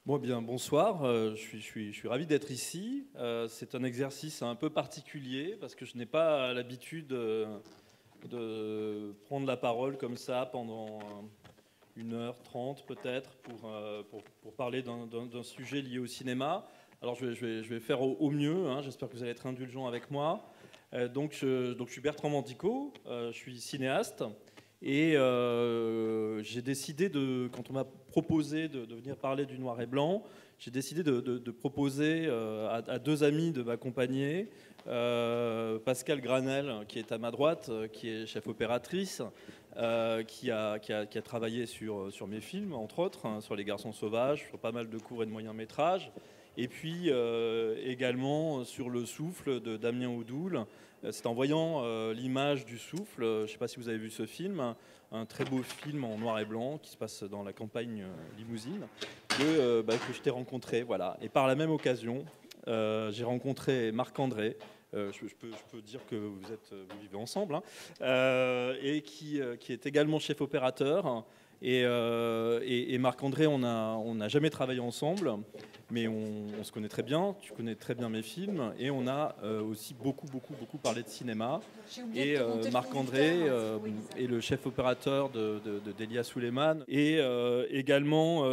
Bon, bien, bonsoir. Je suis ravi d'être ici. C'est un exercice un peu particulier parce que je n'ai pas l'habitude de prendre la parole comme ça pendant 1h30 peut-être pour parler d'un sujet lié au cinéma. Alors je vais faire au mieux, hein. J'espère que vous allez être indulgents avec moi. Donc je suis Bertrand Mandico, je suis cinéaste. Et j'ai décidé quand on m'a proposé de venir parler du noir et blanc, j'ai décidé de proposer à deux amis de m'accompagner. Pascal Granel, qui est à ma droite, qui est chef opératrice, qui a travaillé sur mes films, entre autres, hein, sur Les Garçons Sauvages, sur pas mal de courts et de moyens métrages. Et puis également sur Le Souffle de Damien Oudul. C'est en voyant l'image du souffle, je ne sais pas si vous avez vu ce film, un très beau film en noir et blanc qui se passe dans la campagne limousine, que je t'ai rencontré. Voilà. Et par la même occasion, j'ai rencontré Marc-André. Je peux dire que vous vivez ensemble, hein, et qui est également chef opérateur. Et Marc-André, on n'a jamais travaillé ensemble, mais on se connaît très bien. Tu connais très bien mes films, et on a aussi beaucoup parlé de cinéma. Et Marc-André est le chef opérateur d'Elia Suleiman et également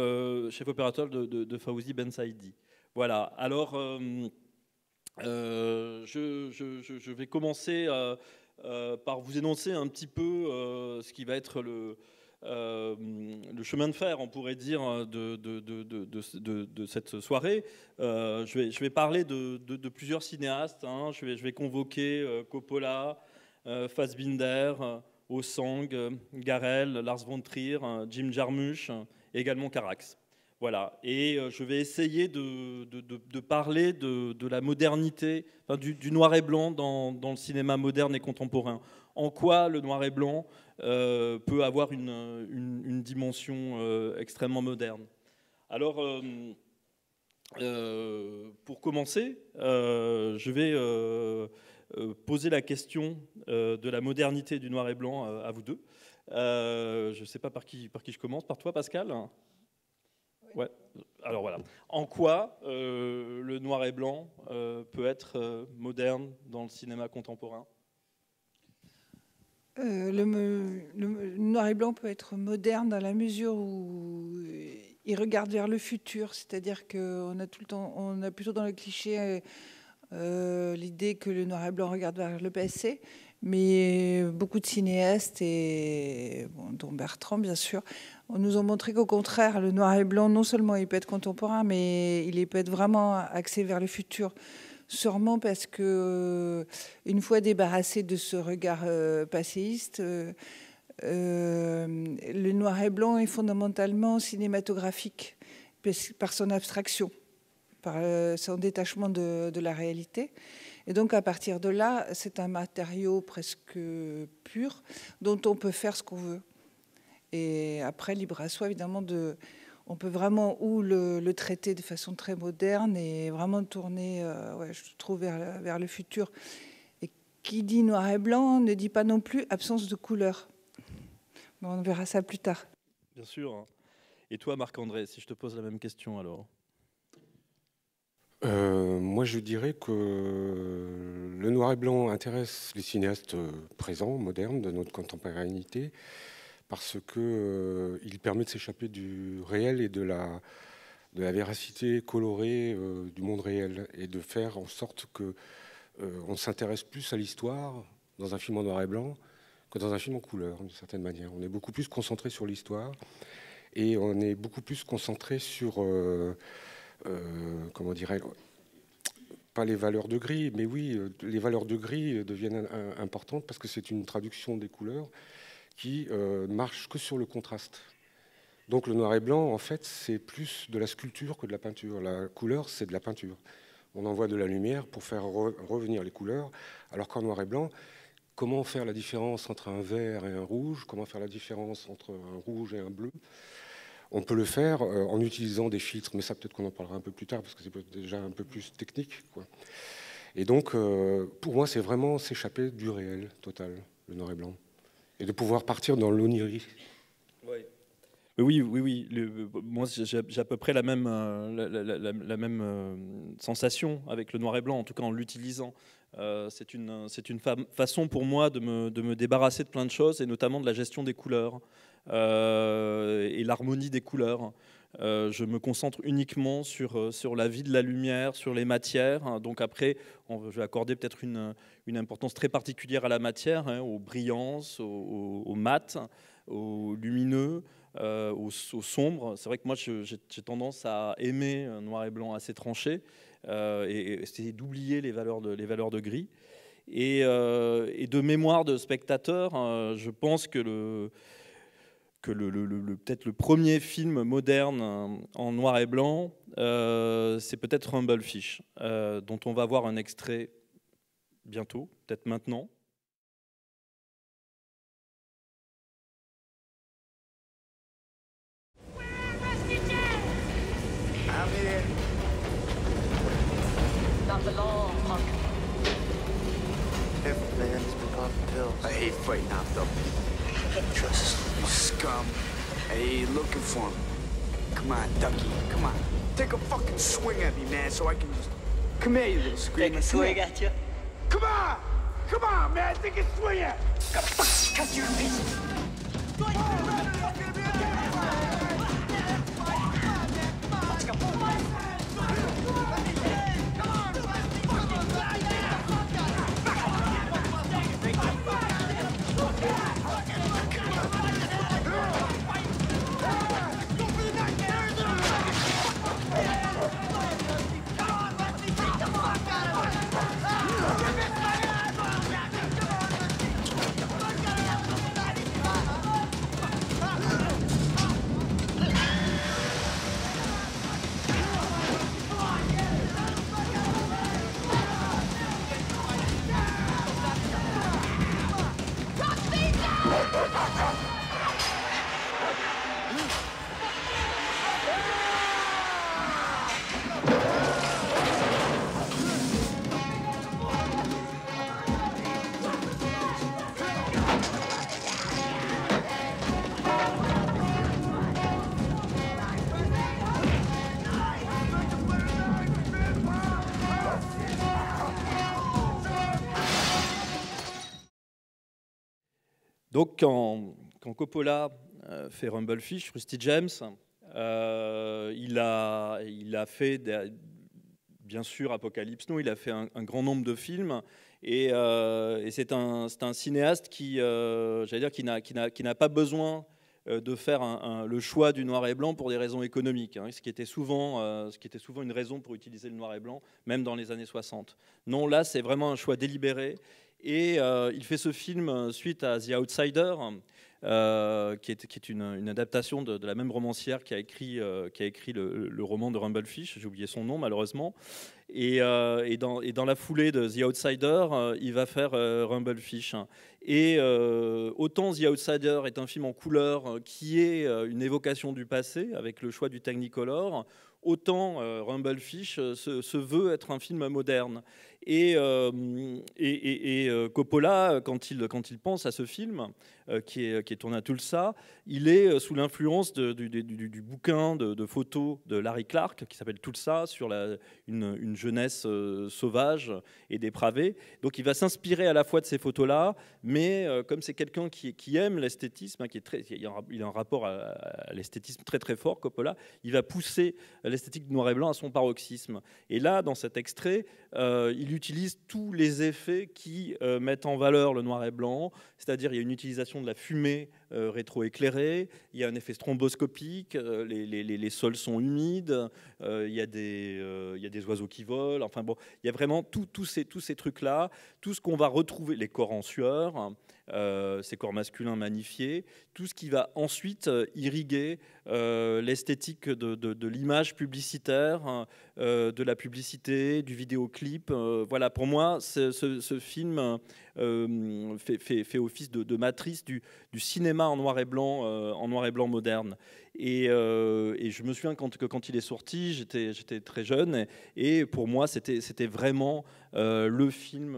chef opérateur de Fawzi Ben Saïdi. Voilà. Alors, je vais commencer par vous énoncer un petit peu ce qui va être le chemin de fer, on pourrait dire, de cette soirée. Je vais parler de plusieurs cinéastes, hein. Je vais convoquer Coppola, Fassbinder, Ossang, Garel, Lars von Trier, Jim Jarmusch, et également Carax. Voilà. Et je vais essayer de parler de la modernité, enfin, du noir et blanc dans le cinéma moderne et contemporain. En quoi le noir et blanc peut avoir une dimension extrêmement moderne. Alors, pour commencer, je vais poser la question de la modernité du noir et blanc à vous deux. Je ne sais pas par qui je commence. Par toi, Pascal ? Ouais. Alors voilà. En quoi le noir et blanc peut être moderne dans le cinéma contemporain ? Le noir et blanc peut être moderne dans la mesure où il regarde vers le futur, c'est-à-dire qu'on a tout le temps, on a plutôt dans le cliché l'idée que le noir et blanc regarde vers le passé, mais beaucoup de cinéastes, et dont Bertrand bien sûr, nous ont montré qu'au contraire, le noir et blanc, non seulement il peut être contemporain, mais il peut être vraiment axé vers le futur. Sûrement parce que, une fois débarrassé de ce regard passéiste, le noir et blanc est fondamentalement cinématographique par son abstraction, par son détachement de la réalité. Et donc, à partir de là, c'est un matériau presque pur dont on peut faire ce qu'on veut. Et après, libre à soi, évidemment, on peut vraiment le traiter de façon très moderne et vraiment tourner, je trouve, vers le futur. Et qui dit noir et blanc ne dit pas non plus absence de couleur. Mais on verra ça plus tard. Bien sûr. Et toi, Marc-André, si je te pose la même question alors ? Moi, je dirais que le noir et blanc intéresse les cinéastes présents, modernes, de notre contemporanéité, parce qu'il permet de s'échapper du réel et de la véracité colorée du monde réel, et de faire en sorte que on s'intéresse plus à l'histoire dans un film en noir et blanc que dans un film en couleur, d'une certaine manière. On est beaucoup plus concentré sur l'histoire, et on est beaucoup plus concentré sur... comment dirais-je, pas les valeurs de gris, mais oui, les valeurs de gris deviennent importantes parce que c'est une traduction des couleurs qui marche que sur le contraste. Donc le noir et blanc, en fait, c'est plus de la sculpture que de la peinture. La couleur, c'est de la peinture. On envoie de la lumière pour faire revenir les couleurs, alors qu'en noir et blanc, comment faire la différence entre un vert et un rouge, comment faire la différence entre un rouge et un bleu. On peut le faire en utilisant des filtres, mais ça peut-être qu'on en parlera un peu plus tard, parce que c'est déjà un peu plus technique, quoi. Et donc, pour moi, c'est vraiment s'échapper du réel total, le noir et blanc, et de pouvoir partir dans l'onirisme. Oui, Oui. Moi, j'ai à peu près la même, sensation avec le noir et blanc, en tout cas en l'utilisant. C'est une façon pour moi de me débarrasser de plein de choses, et notamment de la gestion des couleurs et l'harmonie des couleurs. Je me concentre uniquement sur la vie de la lumière, sur les matières. Donc après, je vais accorder peut-être une importance très particulière à la matière, aux brillances, aux mat, aux lumineux, aux sombres. C'est vrai que moi, j'ai tendance à aimer un noir et blanc assez tranché et essayer d'oublier les valeurs de gris. Et de mémoire de spectateur, je pense que peut-être le premier film moderne en noir et blanc, c'est peut-être Rumblefish, dont on va voir un extrait bientôt, peut-être maintenant. Not the law, punk. Every man has been popping pills. I hate fighting out though. Trust You scum. I ain't looking for him. Come on, Ducky. Come on. Take a fucking swing at me, man, so I can just... Come here, you little screamer. Take a swing at you. Come on! Come on, man! Take a swing at me! Gotta fucking cut you to pieces. Let's go. Donc, quand Coppola fait Rumblefish, Rusty James, il a fait, bien sûr, Apocalypse Now, il a fait un grand nombre de films, et c'est un cinéaste qui n'a pas besoin de faire le choix du noir et blanc pour des raisons économiques, ce qui était souvent une raison pour utiliser le noir et blanc, même dans les années 60. Non, là, c'est vraiment un choix délibéré. Et il fait ce film suite à The Outsider, qui est une adaptation de la même romancière qui a écrit le roman de Rumblefish. J'ai oublié son nom, malheureusement. Et dans la foulée de The Outsider, il va faire Rumblefish. Et autant The Outsider est un film en couleur qui est une évocation du passé, avec le choix du Technicolor, autant Rumblefish se veut être un film moderne. Et Coppola, quand il pense à ce film, qui est tourné à Tulsa, il est sous l'influence du bouquin de photos de Larry Clark, qui s'appelle Tulsa, sur une jeunesse sauvage et dépravée. Donc il va s'inspirer à la fois de ces photos-là, mais comme c'est quelqu'un qui aime l'esthétisme, il a un rapport à l'esthétisme très très fort, Coppola, il va pousser l'esthétique du noir et blanc à son paroxysme. Et là, dans cet extrait, il utilise tous les effets qui mettent en valeur le noir et blanc, c'est-à-dire il y a une utilisation de la fumée rétroéclairée, il y a un effet stromboscopique, les sols sont humides, il y a des oiseaux qui volent, enfin bon, il y a vraiment tous ces trucs-là, tout ce qu'on va retrouver, les corps en sueur, ces corps masculins magnifiés, tout ce qui va ensuite irriguer l'esthétique de l'image publicitaire, de la publicité, du vidéoclip. Voilà, pour moi, ce film fait office de matrice du cinéma en noir et blanc moderne. Et je me souviens quand il est sorti, j'étais très jeune, et pour moi c'était vraiment le film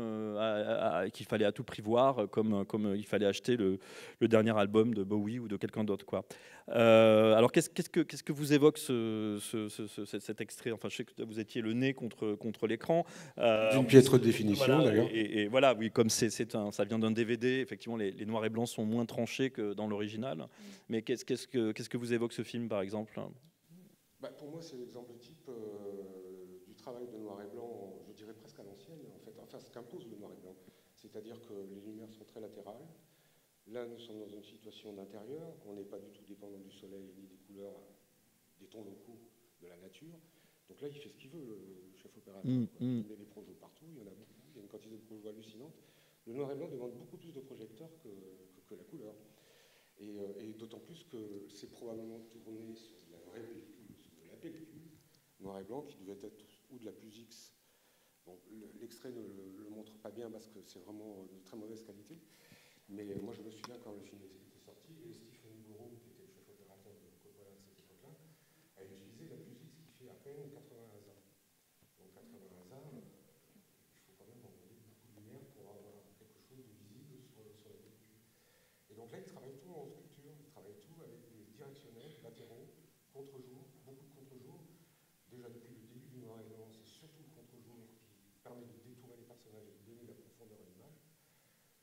qu'il fallait à tout prix voir, comme il fallait acheter le dernier album de Bowie ou de quelqu'un d'autre, quoi. Alors qu'est-ce que vous évoque cet extrait? Enfin, je sais que vous étiez le nez contre l'écran. D'une piètre définition, Voilà, d'ailleurs. et voilà, oui, comme ça vient d'un DVD, effectivement, les noirs et blancs sont moins tranchés que dans l'original. Mais qu'est-ce que vous évoque ce film, par exemple? Pour moi, c'est l'exemple type du travail de noir et blanc, je dirais presque à l'ancienne, en fait. Enfin, ce qu'impose le noir et blanc. C'est-à-dire que les lumières sont très latérales. Là, nous sommes dans une situation d'intérieur. On n'est pas du tout dépendant du soleil ni des couleurs, des tons locaux de la nature. Donc là, il fait ce qu'il veut, le chef opérateur. Il met des projets partout, il y en a beaucoup, il y a une quantité de projets hallucinante. Le noir et blanc demande beaucoup plus de projecteurs que la couleur. Et d'autant plus que c'est probablement tourné sur de la vraie pellicule, sur de la pellicule, noir et blanc, qui devait être ou de la plus X. Bon, l'extrait ne le montre pas bien parce que c'est vraiment de très mauvaise qualité. Mais moi, je me souviens quand le film était sorti, et Stephen Burrow, qui était le chef opérateur de Coppola à cette époque-là, a utilisé la plus X qui fait à peine 80 hasards. Donc 80 hasards, il faut quand même envoyer beaucoup de lumière pour avoir quelque chose de visible sur la pellicule. Et donc là, il travaille tout en sculpture, il travaille tout avec des directionnels, latéraux, contre-jour, beaucoup de contre-jour. Déjà depuis le début du noir et blanc, c'est surtout le contre-jour qui permet de détourer les personnages et de donner la profondeur à l'image.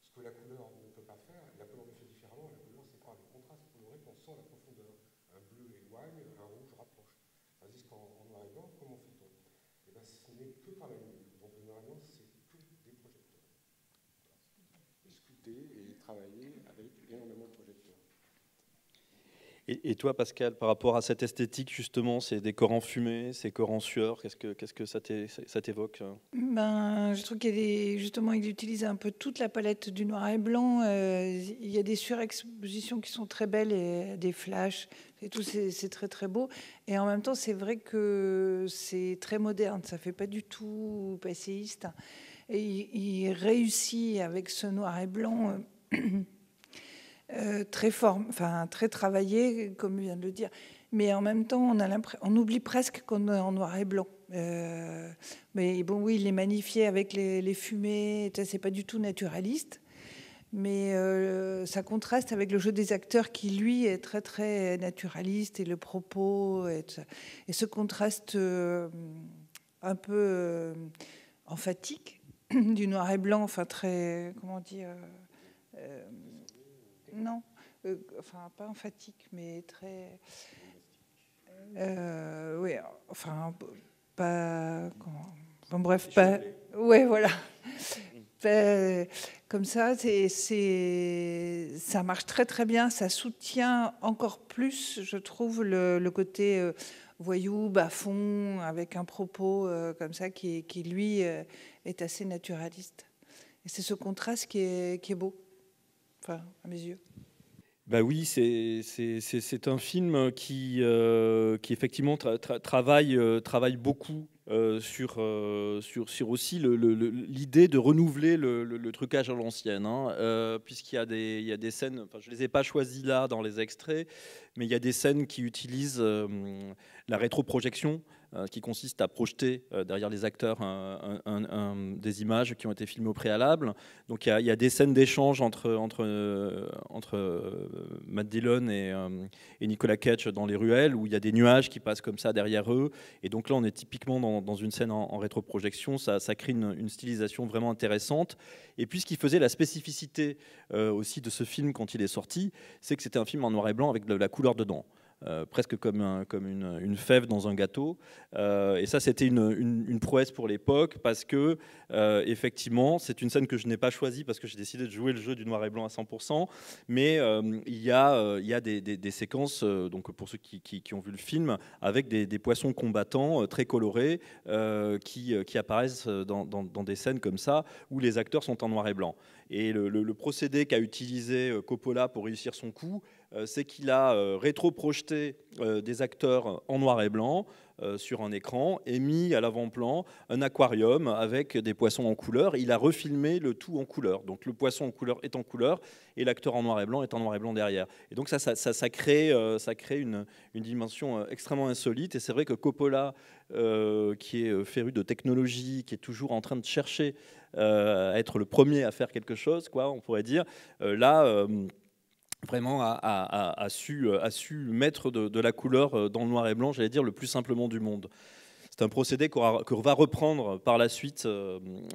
Ce que la couleur ne peut pas faire, la couleur le fait différemment. La couleur, c'est par le contraste coloré qu'on sent la profondeur. Un bleu éloigne, un rouge rapproche. Tandis qu'en noir et blanc, comment fait-on? Eh bien, ce n'est que par la lumière. Donc le noir et blanc, c'est que des projecteurs. Et sculpter et travailler avec énormément de projecteurs. Et toi, Pascal, par rapport à cette esthétique, justement, ces décors en fumée, ces corps en sueur, qu'est-ce que ça t'évoque? Je trouve justement, il utilise un peu toute la palette du noir et blanc. Il y a des surexpositions qui sont très belles, et des flashs, et tout, c'est très très beau. Et en même temps, c'est vrai que c'est très moderne, ça fait pas du tout passéiste. Et il réussit avec ce noir et blanc. Très travaillé, comme vient de le dire. Mais en même temps, on oublie presque qu'on est en noir et blanc. Mais bon, oui, il est magnifié avec les fumées. C'est pas du tout naturaliste. Mais ça contraste avec le jeu des acteurs qui, lui, est très, très naturaliste. Et le propos. Et ce contraste un peu emphatique du noir et blanc, enfin très... Comment dire non, pas emphatique, mais très... oui, enfin, pas... Bon, bref, pas... Ouais, voilà. Comme ça, ça marche très très bien, ça soutient encore plus, je trouve, le côté voyou, bas-fond, avec un propos comme ça qui lui, est assez naturaliste. Et c'est ce contraste qui est beau. Enfin, à mes yeux. Bah oui, c'est un film qui effectivement travaille beaucoup sur aussi l'idée de renouveler le trucage à l'ancienne, puisqu'il y a des scènes, enfin, je ne les ai pas choisies là dans les extraits, mais il y a des scènes qui utilisent la rétroprojection, qui consiste à projeter derrière les acteurs des images qui ont été filmées au préalable. Donc il y a des scènes d'échange entre Matt Dillon et Nicolas Cage dans les ruelles, où il y a des nuages qui passent comme ça derrière eux. Et donc là, on est typiquement dans une scène en rétroprojection. Ça crée une stylisation vraiment intéressante. Et puis ce qui faisait la spécificité aussi de ce film quand il est sorti, c'est que c'était un film en noir et blanc avec de la couleur dedans. Presque comme une fève dans un gâteau. Et ça, c'était une prouesse pour l'époque, parce que, effectivement, c'est une scène que je n'ai pas choisie, parce que j'ai décidé de jouer le jeu du noir et blanc à 100%. Mais il y a des séquences, donc pour ceux qui ont vu le film, avec des poissons combattants très colorés qui apparaissent dans des scènes comme ça, où les acteurs sont en noir et blanc. Et le procédé qu'a utilisé Coppola pour réussir son coup, c'est qu'il a rétro-projeté des acteurs en noir et blanc sur un écran et mis à l'avant-plan un aquarium avec des poissons en couleur. Il a refilmé le tout en couleur. Donc le poisson en couleur est en couleur et l'acteur en noir et blanc est en noir et blanc derrière. Et donc ça crée une dimension extrêmement insolite. Et c'est vrai que Coppola, qui est féru de technologie, qui est toujours en train de chercher à être le premier à faire quelque chose, quoi, on pourrait dire, vraiment a su mettre de la couleur dans le noir et blanc, j'allais dire, le plus simplement du monde. C'est un procédé que va reprendre par la suite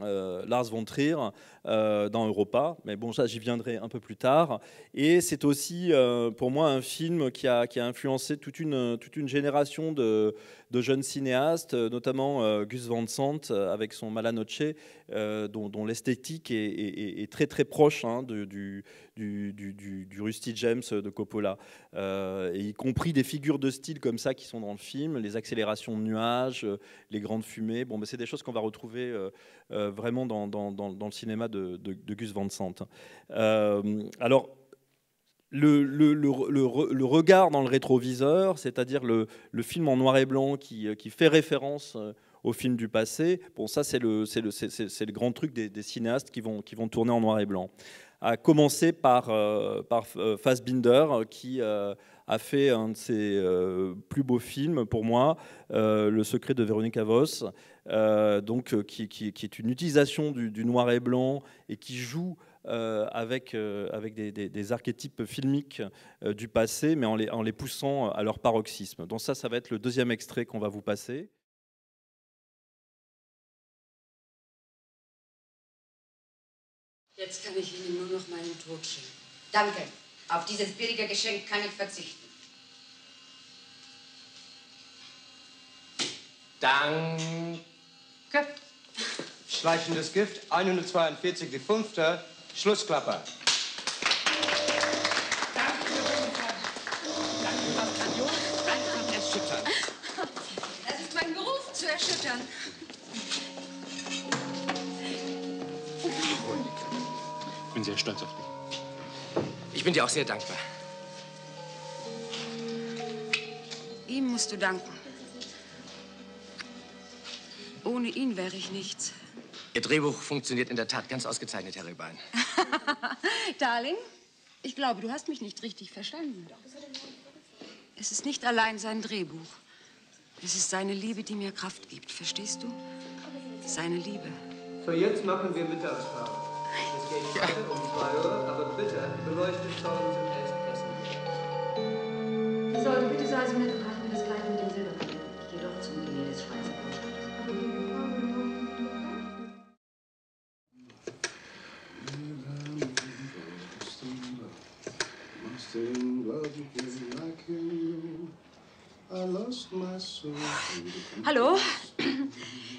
Lars von Trier dans Europa. Mais bon, ça, j'y viendrai un peu plus tard. Et c'est aussi, pour moi, un film qui a influencé toute une génération de jeunes cinéastes, notamment Gus Van Sant avec son Malanoche, dont l'esthétique est très très proche du Rusty James de Coppola, et y compris des figures de style comme ça qui sont dans le film, les accélérations de nuages, les grandes fumées. Bon, c'est des choses qu'on va retrouver vraiment dans le cinéma de Gus Van Sant. Alors, le regard dans le rétroviseur, c'est-à-dire le film en noir et blanc qui fait référence au film du passé, bon, ça c'est le grand truc des cinéastes qui vont tourner en noir et blanc. À commencer par Fassbinder, qui a fait un de ses plus beaux films pour moi, Le secret de Véronica Voss, qui est une utilisation du noir et blanc et qui joue avec des archétypes filmiques du passé, mais en les poussant à leur paroxysme. Donc ça va être le deuxième extrait qu'on va vous passer. Jetzt kann ich Ihnen nur noch meinen Tod schenken. Danke. Auf dieses billige Geschenk kann ich verzichten. Danke. Schleichendes Gift, 142, die 5. Schlussklapper. Einfach erschüttern. Das ist mein Beruf, zu erschüttern. Ich bin sehr stolz auf dich. Ich bin dir auch sehr dankbar. Ihm musst du danken. Ohne ihn wäre ich nichts. Ihr Drehbuch funktioniert in der Tat ganz ausgezeichnet, Herr Rehbein. Darling, ich glaube, du hast mich nicht richtig verstanden. Es ist nicht allein sein Drehbuch. Es ist seine Liebe, die mir Kraft gibt. Verstehst du? Seine Liebe. So, jetzt machen wir Mittagspause. Es geht weiter um 2 Uhr, aber bitte beleuchtet Sorgen zum Essen. Sollte bitte sei so nett und halten das Kleid mit dem Silberkleid. Ich gehe doch zum Diner des Speisekochs. Hallo?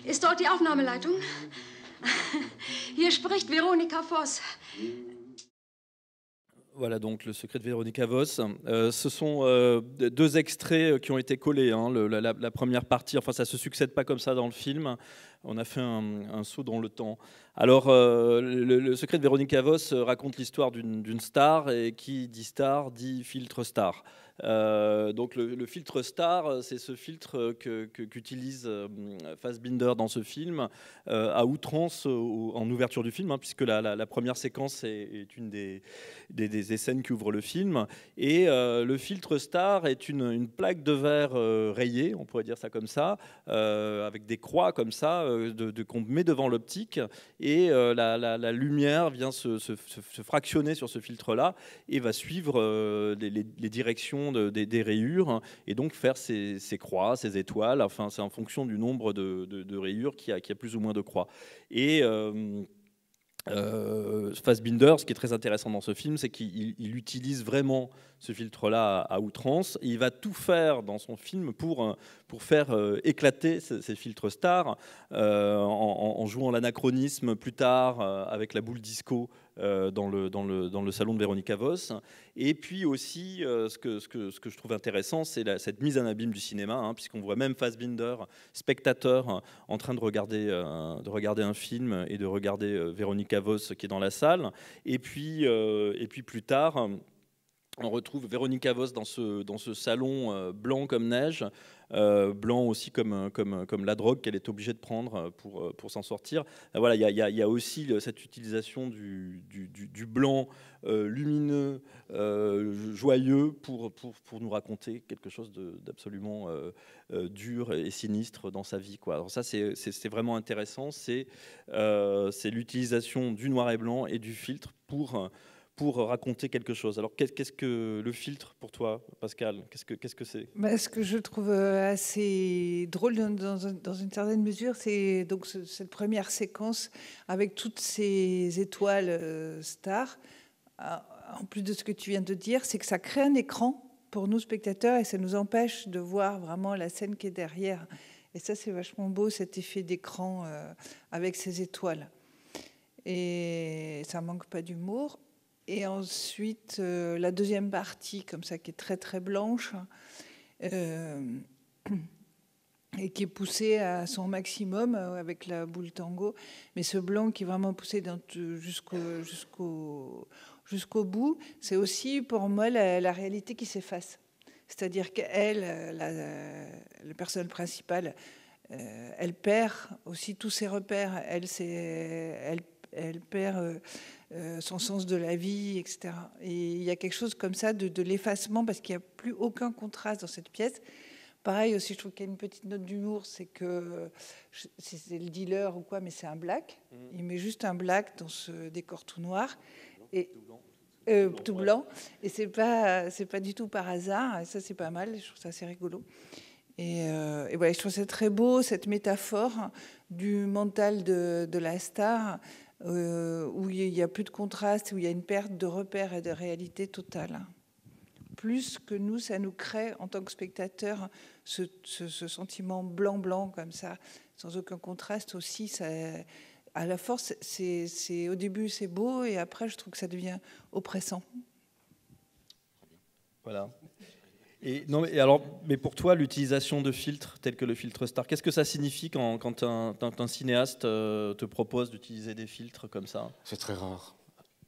Ist dort die Aufnahmeleitung? Hier spricht Veronica Voss. Voilà donc Le secret de Véronica Voss. Ce sont 2 extraits qui ont été collés. La première partie, enfin ça ne se succède pas comme ça dans le film. On a fait un saut dans le temps. Alors, le secret de Véronica Voss raconte l'histoire d'une star, et qui dit star dit filtre star. Donc le filtre star, c'est ce filtre qu'utilise Fassbinder dans ce film à outrance en ouverture du film, puisque la première séquence est une des scènes qui ouvrent le film. Et le filtre star est une plaque de verre rayée, on pourrait dire ça comme ça, avec des croix comme ça qu'on met devant l'optique, et la lumière vient se fractionner sur ce filtre-là et va suivre les directions des rayures, et donc faire ces croix, ces étoiles. Enfin, c'est en fonction du nombre de rayures qu'il y a plus ou moins de croix. Et Fassbinder, ce qui est très intéressant dans ce film, c'est qu'il utilise vraiment ce filtre-là à outrance. Et il va tout faire dans son film pour faire éclater ces filtres stars, en jouant l'anachronisme plus tard avec la boule disco dans le salon de Véronica Voss. Et puis aussi, ce que je trouve intéressant, c'est cette mise en abîme du cinéma, puisqu'on voit même Fassbinder, spectateur, en train de regarder un film et de regarder Véronica Voss qui est dans la salle. Et puis plus tard, On retrouve Véronique Avos dans ce salon blanc comme neige, blanc aussi comme la drogue qu'elle est obligée de prendre pour s'en sortir. Voilà, il y a aussi cette utilisation du blanc lumineux, joyeux pour nous raconter quelque chose d'absolument dur et sinistre dans sa vie, quoi. Alors ça, c'est vraiment intéressant. C'est l'utilisation du noir et blanc et du filtre pour raconter quelque chose. Alors, qu'est-ce que le filtre pour toi, Pascal? Qu'est-ce que c'est? Ce que je trouve assez drôle dans une certaine mesure, c'est donc cette première séquence avec toutes ces étoiles stars. En plus de ce que tu viens de dire, c'est que ça crée un écran pour nous spectateurs et ça nous empêche de voir vraiment la scène qui est derrière. Et ça, c'est vachement beau, cet effet d'écran avec ces étoiles. Et ça manque pas d'humour. Et ensuite, la deuxième partie, comme ça, qui est très, très blanche, et qui est poussée à son maximum avec la boule tango. Mais ce blanc qui est vraiment poussé jusqu'au bout, c'est aussi, pour moi, la réalité qui s'efface. C'est-à-dire qu'elle, la personne principale, elle perd aussi tous ses repères. Elle perd son sens de la vie, etc. Et il y a quelque chose comme ça de l'effacement, parce qu'il n'y a plus aucun contraste dans cette pièce. Pareil aussi, je trouve qu'il y a une petite note d'humour, c'est que c'est le dealer ou quoi, mais c'est un black. Il met juste un black dans ce décor tout noir. Et tout blanc. Et c'est pas du tout par hasard. Et ça, c'est pas mal. Je trouve ça assez rigolo. Et voilà, je trouve ça très beau, cette métaphore du mental de la star, où il n'y a plus de contraste, où il y a une perte de repères et de réalité totale. Plus que nous, ça nous crée, en tant que spectateur, ce sentiment blanc-blanc, comme ça, sans aucun contraste aussi. Ça, à la force, au début, c'est beau, et après, je trouve que ça devient oppressant. Voilà. Mais pour toi, l'utilisation de filtres tels que le filtre star, qu'est-ce que ça signifie quand un cinéaste te propose d'utiliser des filtres comme ça? C'est très rare.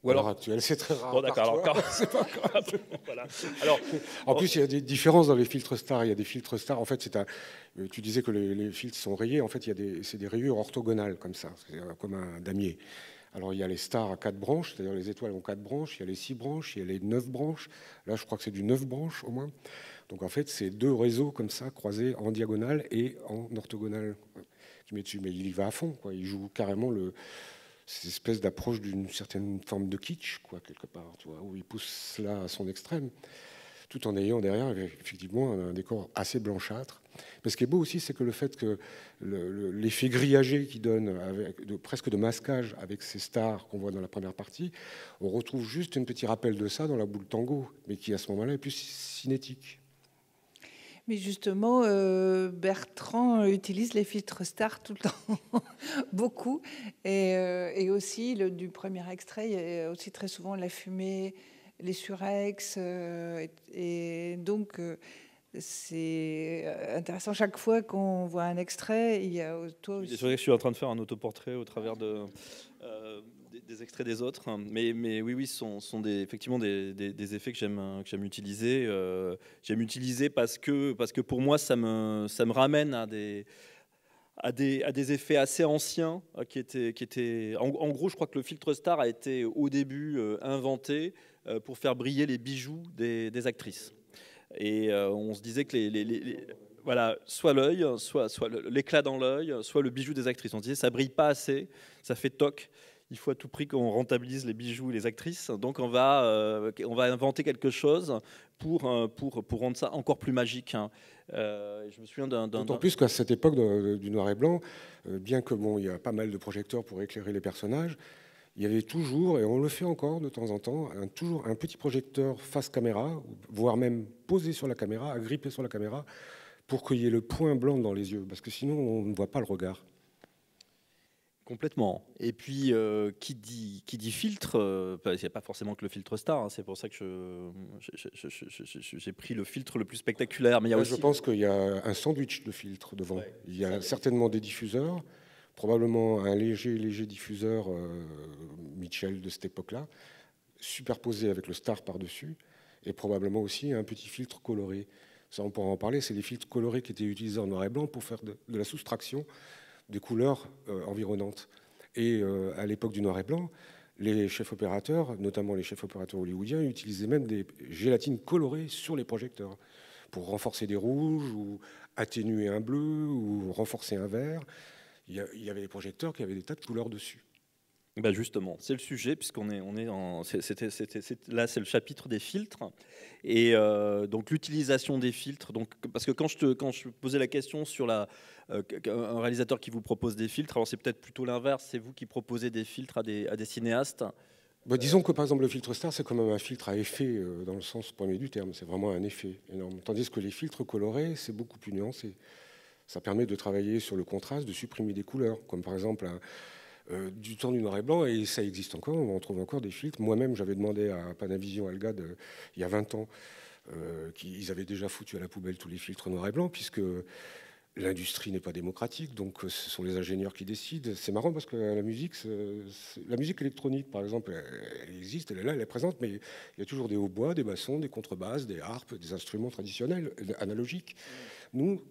Ou alors actuel, c'est très rare. Bon, d'accord. C'est pas grave. Voilà. Alors, en plus, il y a des différences dans les filtres stars. Il y a des filtres stars. En fait, tu disais que les filtres sont rayés. En fait, c'est des rayures orthogonales comme ça, comme un damier. Alors, il y a les stars à 4 branches, c'est-à-dire les étoiles ont 4 branches, il y a les 6 branches, il y a les 9 branches. Là, je crois que c'est du 9 branches au moins. Donc, en fait, c'est 2 réseaux comme ça, croisés en diagonale et en orthogonale qui met dessus. Mais il y va à fond, quoi. Il joue carrément cette espèce d'approche d'une certaine forme de kitsch, quoi, quelque part, tu vois, où il pousse cela à son extrême, tout en ayant derrière, effectivement, un décor assez blanchâtre. Mais ce qui est beau aussi, c'est que le fait que l'effet grillagé qui donne, presque de masquage avec ces stars qu'on voit dans la première partie, on retrouve juste un petit rappel de ça dans la boule tango, mais qui, à ce moment-là, est plus cinétique. Mais justement, Bertrand utilise les filtres stars tout le temps, beaucoup. Et aussi, du premier extrait, il y a aussi très souvent la fumée, les surex. Et donc, c'est intéressant. Chaque fois qu'on voit un extrait, il y a toi aussi. C'est vrai que je suis en train de faire un autoportrait au travers des extraits des autres, mais oui, ce sont effectivement des effets que j'aime utiliser. J'aime utiliser parce que pour moi, ça me ramène à des effets assez anciens qui étaient en gros, je crois que le filtre star a été au début inventé pour faire briller les bijoux des actrices. Et on se disait que voilà, soit l'œil, soit l'éclat dans l'œil, soit le bijou des actrices. On se disait ça brille pas assez, ça fait toc. Il faut à tout prix qu'on rentabilise les bijoux et les actrices. Donc on va inventer quelque chose pour rendre ça encore plus magique. Je me souviens d'autant plus qu'à cette époque du noir et blanc, bien que il y a pas mal de projecteurs pour éclairer les personnages, il y avait toujours, et on le fait encore de temps en temps, toujours un petit projecteur face caméra, voire même posé sur la caméra, agrippé sur la caméra, pour qu'il y ait le point blanc dans les yeux, parce que sinon on ne voit pas le regard. Complètement. Et puis, qui dit filtre, il n'y a pas forcément que le filtre star, hein, c'est pour ça que j'ai pris le filtre le plus spectaculaire. Mais il y a aussi... Je pense qu'il y a un sandwich de filtres devant. Ouais, il y a certainement des diffuseurs, probablement un léger diffuseur Mitchell de cette époque-là, superposé avec le star par-dessus. et probablement aussi un petit filtre coloré. Ça, on pourra en parler, c'est des filtres colorés qui étaient utilisés en noir et blanc pour faire de la soustraction des couleurs environnantes. Et à l'époque du noir et blanc, les chefs opérateurs, notamment les chefs opérateurs hollywoodiens, utilisaient même des gélatines colorées sur les projecteurs pour renforcer des rouges ou atténuer un bleu ou renforcer un vert. Il y avait des projecteurs qui avaient des tas de couleurs dessus. Ben justement, c'est le sujet, puisqu'on est là, c'est le chapitre des filtres. Et donc l'utilisation des filtres. Donc, parce que quand je posais la question sur un réalisateur qui vous propose des filtres, alors c'est peut-être plutôt l'inverse, c'est vous qui proposez des filtres à des cinéastes. Bah, disons que par exemple le filtre star, c'est quand même un filtre à effet dans le sens premier du terme, c'est vraiment un effet énorme. Tandis que les filtres colorés, c'est beaucoup plus nuancé. Ça permet de travailler sur le contraste, de supprimer des couleurs, comme par exemple du temps du noir et blanc, et ça existe encore, on trouve encore des filtres. Moi-même, j'avais demandé à Panavision Algad il y a 20 ans, qu'ils avaient déjà foutu à la poubelle tous les filtres noir et blanc, puisque l'industrie n'est pas démocratique, donc ce sont les ingénieurs qui décident. C'est marrant parce que la musique électronique, par exemple, elle existe, elle est là, elle est présente, mais il y a toujours des hautbois, des bassons, des contrebasses, des harpes, des instruments traditionnels, analogiques. Nous,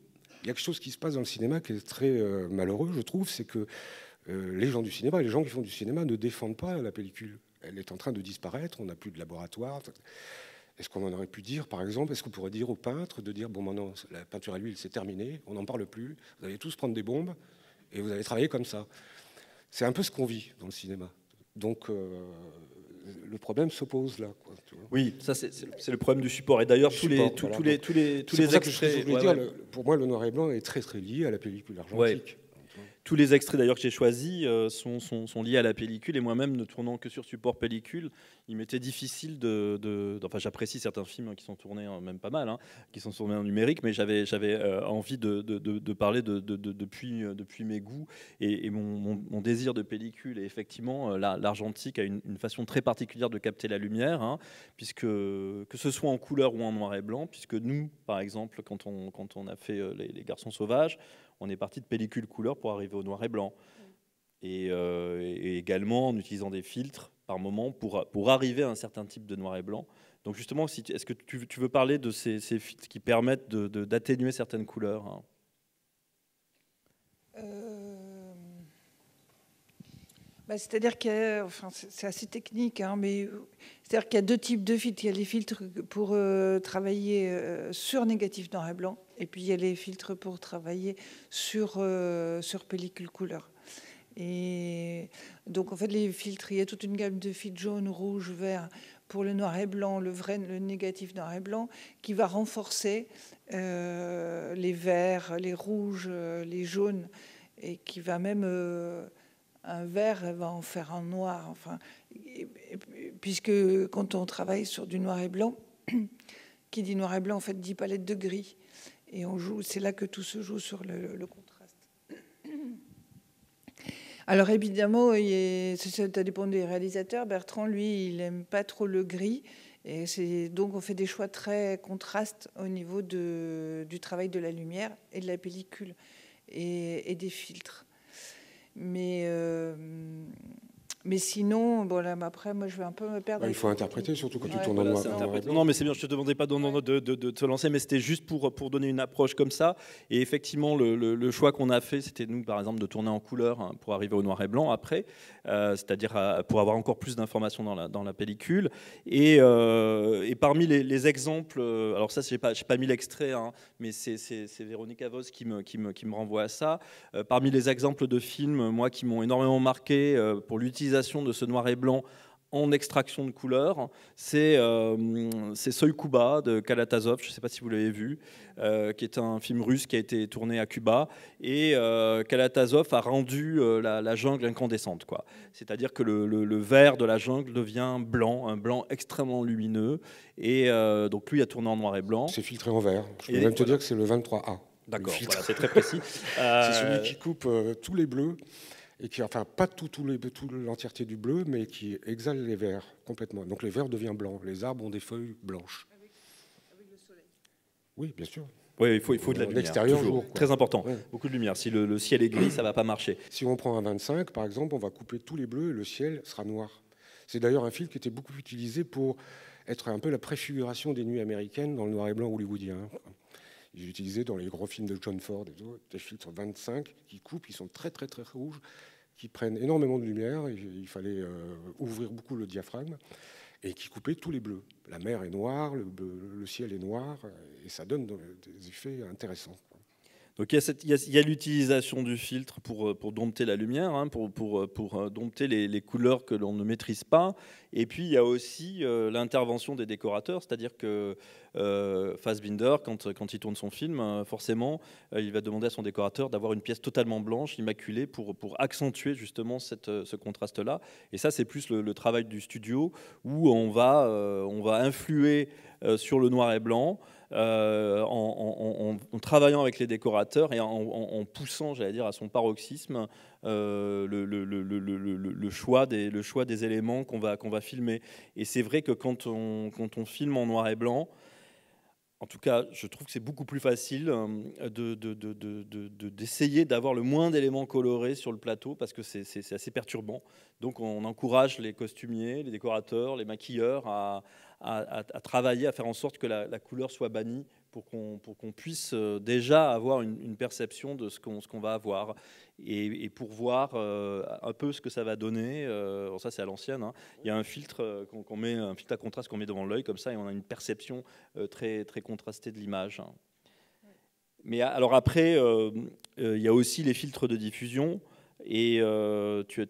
il y a quelque chose qui se passe dans le cinéma qui est très malheureux, je trouve, c'est que les gens du cinéma, les gens qui font du cinéma ne défendent pas la pellicule. Elle est en train de disparaître, on n'a plus de laboratoire. Est-ce qu'on en aurait pu dire, par exemple, est-ce qu'on pourrait dire aux peintres de dire, bon, maintenant, la peinture à l'huile, c'est terminé, on n'en parle plus, vous allez tous prendre des bombes et vous allez travailler comme ça. C'est un peu ce qu'on vit dans le cinéma. Donc, le problème s'oppose là, quoi, tu vois. Oui, ça c'est le problème du support. Et d'ailleurs, tous les extraits... Pour moi, le noir et blanc est très, très lié à la pellicule argentique. Ouais. Tous les extraits d'ailleurs que j'ai choisis sont liés à la pellicule, et moi-même ne tournant que sur support pellicule, il m'était difficile enfin, j'apprécie certains films qui sont tournés même pas mal, qui sont tournés en numérique, mais j'avais envie de parler depuis mes goûts et mon désir de pellicule. Et effectivement, l'argentique a une façon très particulière de capter la lumière, puisque que ce soit en couleur ou en noir et blanc, puisque nous, par exemple, quand on a fait les Garçons sauvages, on est parti de pellicule couleur pour arriver au noir et blanc. Et également en utilisant des filtres par moment pour arriver à un certain type de noir et blanc. Donc justement, est-ce que tu veux parler de ces filtres qui permettent d'atténuer certaines couleurs, C'est-à-dire que, c'est assez technique, mais c'est-à-dire qu'il y a deux types de filtres. Il y a les filtres pour travailler sur négatif noir et blanc, et puis il y a les filtres pour travailler sur pellicule couleur. Et donc en fait les filtres, il y a toute une gamme de filtres jaune, rouge, vert pour le noir et blanc, le négatif noir et blanc, qui va renforcer les verts, les rouges, les jaunes, et qui va même un vert va en faire un noir, puisque quand on travaille sur du noir et blanc, qui dit noir et blanc en fait dit palette de gris, et c'est là que tout se joue sur le contraste. Alors évidemment, ça dépend des réalisateurs. Bertrand, lui, il n'aime pas trop le gris, et donc on fait des choix très contrastes au niveau du travail de la lumière et de la pellicule et des filtres. Mais sinon, bon là, après, moi, je vais un peu me perdre. Il faut interpréter, surtout quand tu tournes en noir et blanc. Non, mais c'est bien, je ne te demandais pas de te lancer, mais c'était juste pour donner une approche comme ça. Et effectivement, le choix qu'on a fait, c'était nous, par exemple, de tourner en couleur pour arriver au noir et blanc après, c'est-à-dire pour avoir encore plus d'informations dans la pellicule. Et parmi les exemples, alors ça, je n'ai pas mis l'extrait, mais c'est Véronique Avos qui me renvoie à ça. Parmi les exemples de films, moi, qui m'ont énormément marqué pour l'utilisation de ce noir et blanc en extraction de couleurs, c'est Soy Cuba de Kalatazov, je ne sais pas si vous l'avez vu, qui est un film russe qui a été tourné à Cuba, et Kalatazov a rendu la jungle incandescente, quoi. C'est-à-dire que le vert de la jungle devient blanc, un blanc extrêmement lumineux, et donc lui a tourné en noir et blanp. C'est filtré en vert, je peux même te dire que c'est le 23A. D'accord, voilà, c'est très précis. C'est celui qui coupe tous les bleus, et qui, enfin, pas toute l'entièreté du bleu, mais qui exhale les verts complètement. Donc les verts deviennent blancs. Les arbres ont des feuilles blanches. Avec le soleil. Oui, bien sûr. Oui, il faut de la lumière. L'extérieur jour. Très important. Ouais. Beaucoup de lumière. Si le ciel est gris, ça ne va pas marcher. Si on prend un 25, par exemple, on va couper tous les bleus et le ciel sera noir. C'est d'ailleurs un filtre qui était beaucoup utilisé pour être un peu la préfiguration des nuits américaines dans le noir et blanc hollywoodien. Ils utilisaient dans les gros films de John Ford et tout, des filtres 25 qui coupent, qui sont très très très rouges, qui prennent énormément de lumière. Il fallait ouvrir beaucoup le diaphragme et qui coupaient tous les bleus. La mer est noire, le ciel est noir, et ça donne des effets intéressants. Donc il y a l'utilisation du filtre pour dompter la lumière, hein, pour dompter les couleurs que l'on ne maîtrise pas. Et puis il y a aussi l'intervention des décorateurs, c'est-à-dire que Fassbinder, quand il tourne son film, forcément, il va demander à son décorateur d'avoir une pièce totalement blanche, immaculée, pour accentuer justement ce contraste-là. Et ça, c'est plus le travail du studio, où on va influer sur le noir et blanc, en travaillant avec les décorateurs et en poussant, j'allais dire, à son paroxysme le choix des éléments qu'on va filmer. Et c'est vrai que quand on filme en noir et blanc, en tout cas, je trouve que c'est beaucoup plus facile d'essayer d'avoir le moins d'éléments colorés sur le plateau, parce que c'est assez perturbant. Donc on encourage les costumiers, les décorateurs, les maquilleurs à travailler, à faire en sorte que la couleur soit bannie, pour qu'on puisse déjà avoir une perception de ce qu'on va avoir, et pour voir un peu ce que ça va donner. Alors ça, c'est à l'ancienne, hein. Il y a un filtre qu'on met, un filtre à contraste qu'on met devant l'œil comme ça, et on a une perception très très contrastée de l'image. Mais alors après, il y a aussi les filtres de diffusion. Et tu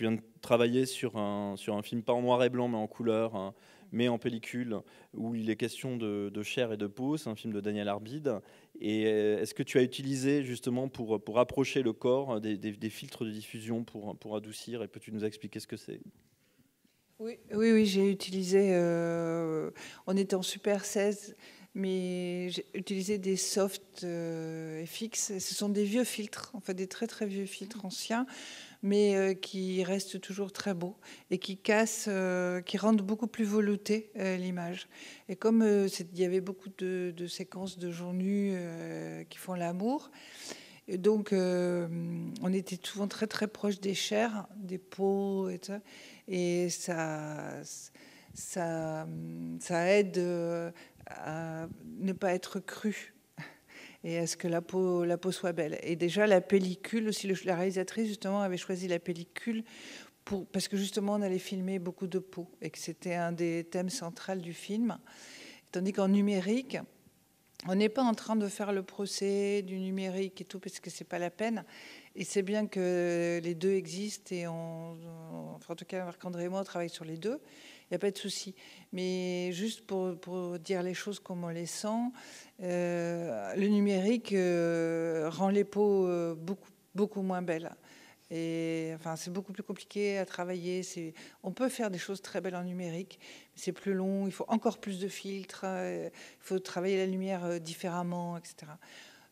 viens de travailler sur un film pas en noir et blanc mais en couleur, hein, mais en pellicule, où il est question de chair et de peau. C'est un film de Daniel Arbide. Et est-ce que tu as utilisé justement pour approcher le corps des filtres de diffusion pour adoucir, et peux-tu nous expliquer ce que c'est ? Oui, j'ai utilisé, on était en Super 16, mais j'ai utilisé des soft FX. Ce sont des vieux filtres, en fait des très très vieux filtres anciens, mais qui restent toujours très beaux et qui cassent, qui rendent beaucoup plus velouté l'image. Et comme il y avait beaucoup de séquences de gens nus qui font l'amour, et donc on était souvent très très proche des chairs, des peaux et tout ça. Et ça aide à ne pas être cru et à ce que la peau soit belle. Et déjà la pellicule aussi, la réalisatrice justement avait choisi la pellicule parce que justement on allait filmer beaucoup de peau et que c'était un des thèmes centraux du film. Tandis qu'en numérique, on n'est pas en train de faire le procès du numérique et tout, parce que c'est pas la peine. Et c'est bien que les deux existent, et enfin, en tout cas, Marc-André et moi, on travaille sur les deux. Il n'y a pas de souci. Mais juste pour dire les choses comme on les sent, le numérique rend les peaux beaucoup moins belles. Et enfin, c'est beaucoup plus compliqué à travailler. On peut faire des choses très belles en numérique, mais c'est plus long. Il faut encore plus de filtres. Il faut travailler la lumière différemment, etc.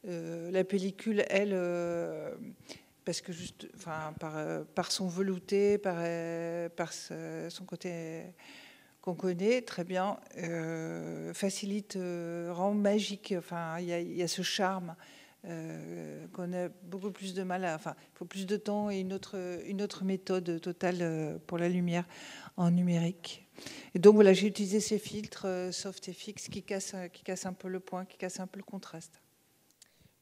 La pellicule, elle, parce que juste, enfin, par son velouté, par son côté qu'on connaît très bien, facilite, rend magique. Enfin, il y a ce charme. Qu'on a beaucoup plus de mal à... Enfin, il faut plus de temps et une autre méthode totale pour la lumière en numérique. Et donc voilà, j'ai utilisé ces filtres soft FX qui cassent un peu le point, qui cassent un peu le contraste.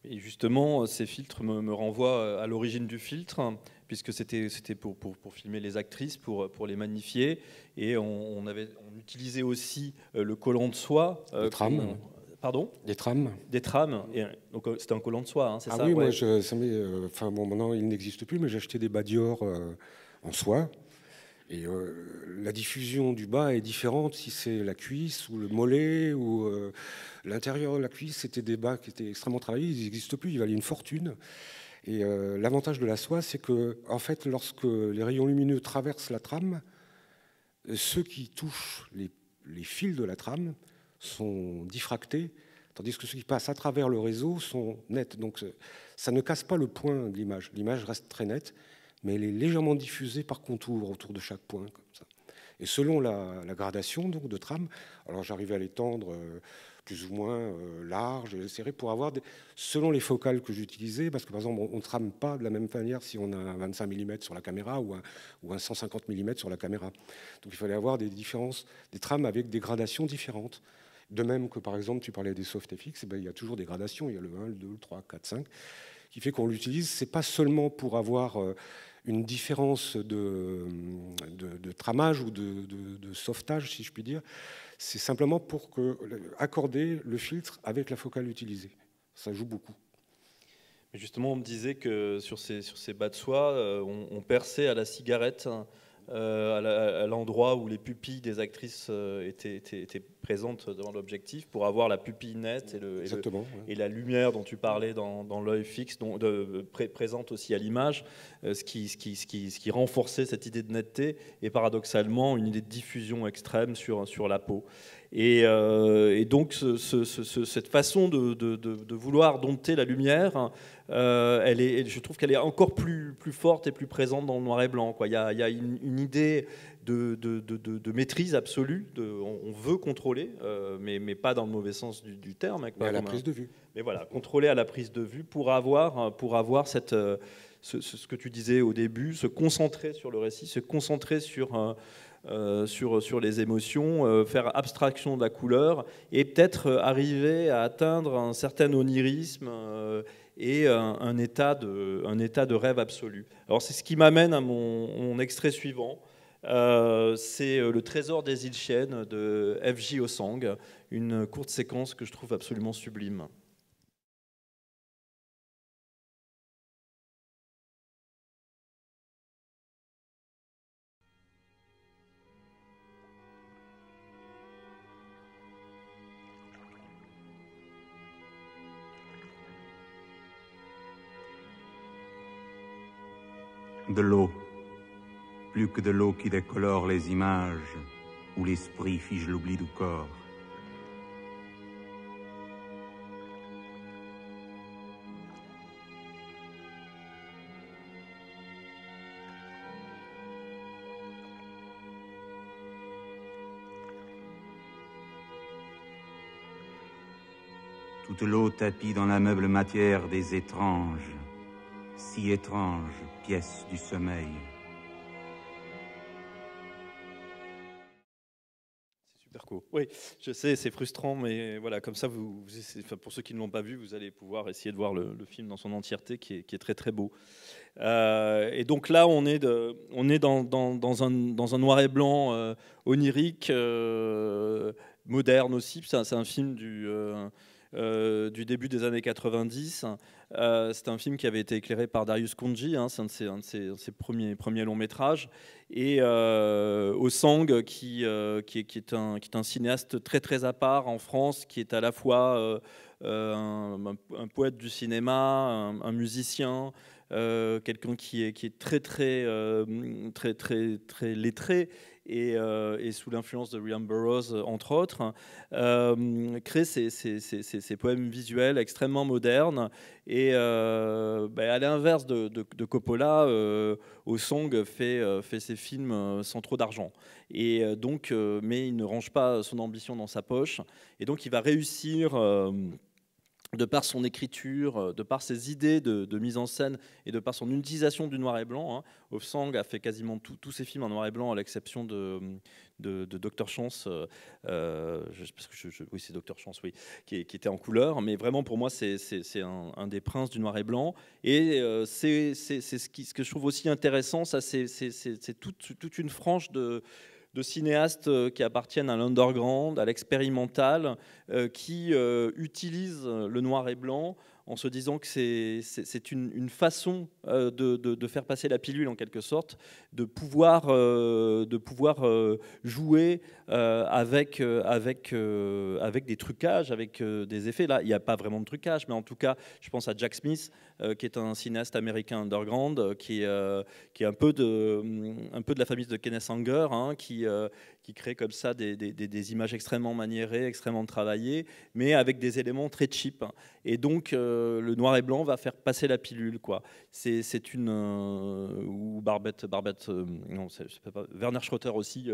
Et justement, ces filtres me renvoient à l'origine du filtre, puisque c'était pour filmer les actrices, pour les magnifier. Et on utilisait aussi le collant de soie. Le tram. Pardon ? Des trames. Des trames. Et donc c'était un collant de soie, hein, c'est ça ? Oui, ouais. Moi, bon, maintenant il n'existe plus, mais j'ai acheté des bas Dior en soie. Et la diffusion du bas est différente si c'est la cuisse ou le mollet ou l'intérieur de la cuisse. C'était des bas qui étaient extrêmement travaillés. Ils n'existent plus. Ils valaient une fortune. Et l'avantage de la soie, c'est que, en fait, lorsque les rayons lumineux traversent la trame, ceux qui touchent les fils de la trame sont diffractés, tandis que ceux qui passent à travers le réseau sont nets. Donc ça ne casse pas le point de l'image. L'image reste très nette, mais elle est légèrement diffusée par contour autour de chaque point, comme ça. Et selon la gradation donc, de trame, alors j'arrivais à l'étendre plus ou moins large, serré, pour avoir, selon les focales que j'utilisais, parce que par exemple, on ne trame pas de la même manière si on a un 25 mm sur la caméra ou un 150 mm sur la caméra. Donc il fallait avoir des différences, des trames avec des gradations différentes. De même que par exemple, tu parlais des SoftFX, il y a toujours des gradations, il y a le 1, le 2, le 3, 4, 5, qui fait qu'on l'utilise, c'est pas seulement pour avoir une différence de tramage ou de sauvetage, si je puis dire, c'est simplement pour accorder le filtre avec la focale utilisée. Ça joue beaucoup. Mais justement, on me disait que sur ces bas de soie, on perçait à la cigarette, à l'endroit où les pupilles des actrices étaient présentes devant l'objectif, pour avoir la pupille nette et la lumière dont tu parlais dans l'œil fixe, présente aussi à l'image, ce qui renforçait cette idée de netteté et paradoxalement une idée de diffusion extrême sur la peau. Et donc cette façon de vouloir dompter la lumière, je trouve qu'elle est encore plus forte et plus présente dans le noir et blanc, quoi. Il y a une idée de maîtrise absolue, on veut contrôler, mais pas dans le mauvais sens du terme. Mais à la prise de vue. Mais voilà, contrôler à la prise de vue pour avoir ce que tu disais au début, se concentrer sur le récit, se concentrer sur les émotions, faire abstraction de la couleur et peut-être arriver à atteindre un certain onirisme et un état de rêve absolu. Alors c'est ce qui m'amène à mon extrait suivant. C'est Le Trésor des îles Chiennes de F.J. Osang, une courte séquence que je trouve absolument sublime. De l'eau, plus que de l'eau qui décolore les images, où l'esprit fige l'oubli du corps. Toute l'eau tapie dans la meuble matière des étranges, si étranges pièces du sommeil. C'est super cool. Oui, je sais, c'est frustrant, mais voilà, comme ça, pour ceux qui ne l'ont pas vu, vous allez pouvoir essayer de voir le film dans son entièreté, qui est très très beau. Et donc là, on est dans un noir et blanc onirique, moderne aussi. C'est un film du début des années 90. C'est un film qui avait été éclairé par Darius Khondji, c'est un de ses premiers longs métrages. Et Osang, qui est un cinéaste très très à part en France, qui est à la fois un poète du cinéma, un musicien, quelqu'un qui est très lettré et sous l'influence de William Burroughs, entre autres, crée ces poèmes visuels extrêmement modernes. Et à l'inverse de Coppola, Osang fait ses films sans trop d'argent. Et donc, mais il ne range pas son ambition dans sa poche. Et donc, il va réussir... de par son écriture, de par ses idées de mise en scène et de par son utilisation du noir et blanc. Osang a fait quasiment tous ses films en noir et blanc, à l'exception de Dr. Chance, oui, c'est Dr. Chance, oui, qui était en couleur. Mais vraiment, pour moi, c'est un des princes du noir et blanc. Et c'est ce que je trouve aussi intéressant, ça, c'est toute une frange de cinéastes qui appartiennent à l'underground, à l'expérimental, qui utilisent le noir et blanc en se disant que c'est une façon de faire passer la pilule, en quelque sorte, de pouvoir jouer avec des trucages, avec des effets. Là, il n'y a pas vraiment de trucage, mais en tout cas, je pense à Jack Smith, qui est un cinéaste américain underground, qui est un peu de la famille de Kenneth Anger, qui qui crée comme ça des images extrêmement maniérées, extrêmement travaillées, mais avec des éléments très cheap. Et donc, le noir et blanc va faire passer la pilule, quoi. C'est une... ou Barbette non, pas, Werner Schroeter aussi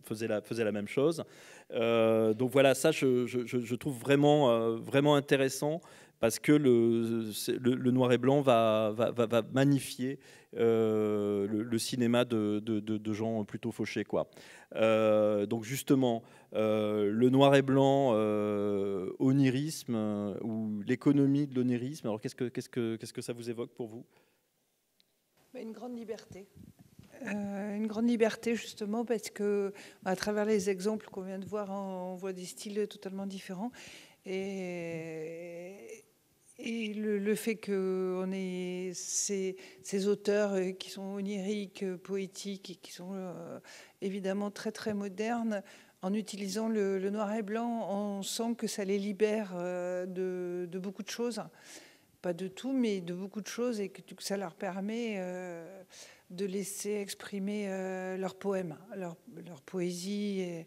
faisait la même chose. Donc voilà, ça, je trouve vraiment intéressant, parce que le noir et blanc va magnifier le cinéma de gens plutôt fauchés, quoi. Donc justement, le noir et blanc, onirisme, ou l'économie de l'onirisme, alors qu'est-ce que ça vous évoque pour vous? Une grande liberté. Une grande liberté, justement, parce que à travers les exemples qu'on vient de voir, on voit des styles totalement différents. Et le fait qu'on ait ces auteurs qui sont oniriques, poétiques, et qui sont évidemment très très modernes, en utilisant le noir et blanc, on sent que ça les libère de beaucoup de choses. Pas de tout, mais de beaucoup de choses, et que ça leur permet de laisser exprimer leurs poèmes, leur poésie.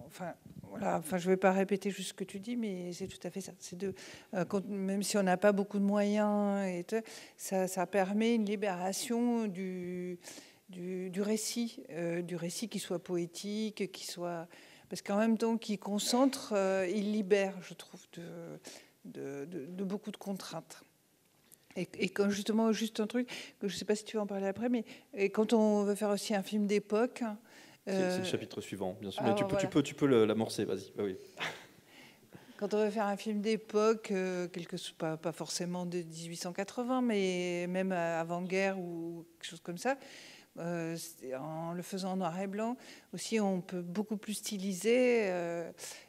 Enfin, voilà, enfin, je ne vais pas répéter juste ce que tu dis, mais c'est tout à fait ça. C'est même si on n'a pas beaucoup de moyens, ça permet une libération du récit, qui soit poétique, qui soit... Parce qu'en même temps qu'il concentre, il libère, je trouve, de beaucoup de contraintes. Et quand justement, juste un truc, que je ne sais pas si tu vas en parler après, mais quand on veut faire aussi un film d'époque... C'est le chapitre suivant, bien sûr. Mais tu peux l'amorcer, vas-y. Bah oui. Quand on veut faire un film d'époque, pas forcément de 1880, mais même avant-guerre ou quelque chose comme ça, en le faisant en noir et blanc, aussi on peut beaucoup plus styliser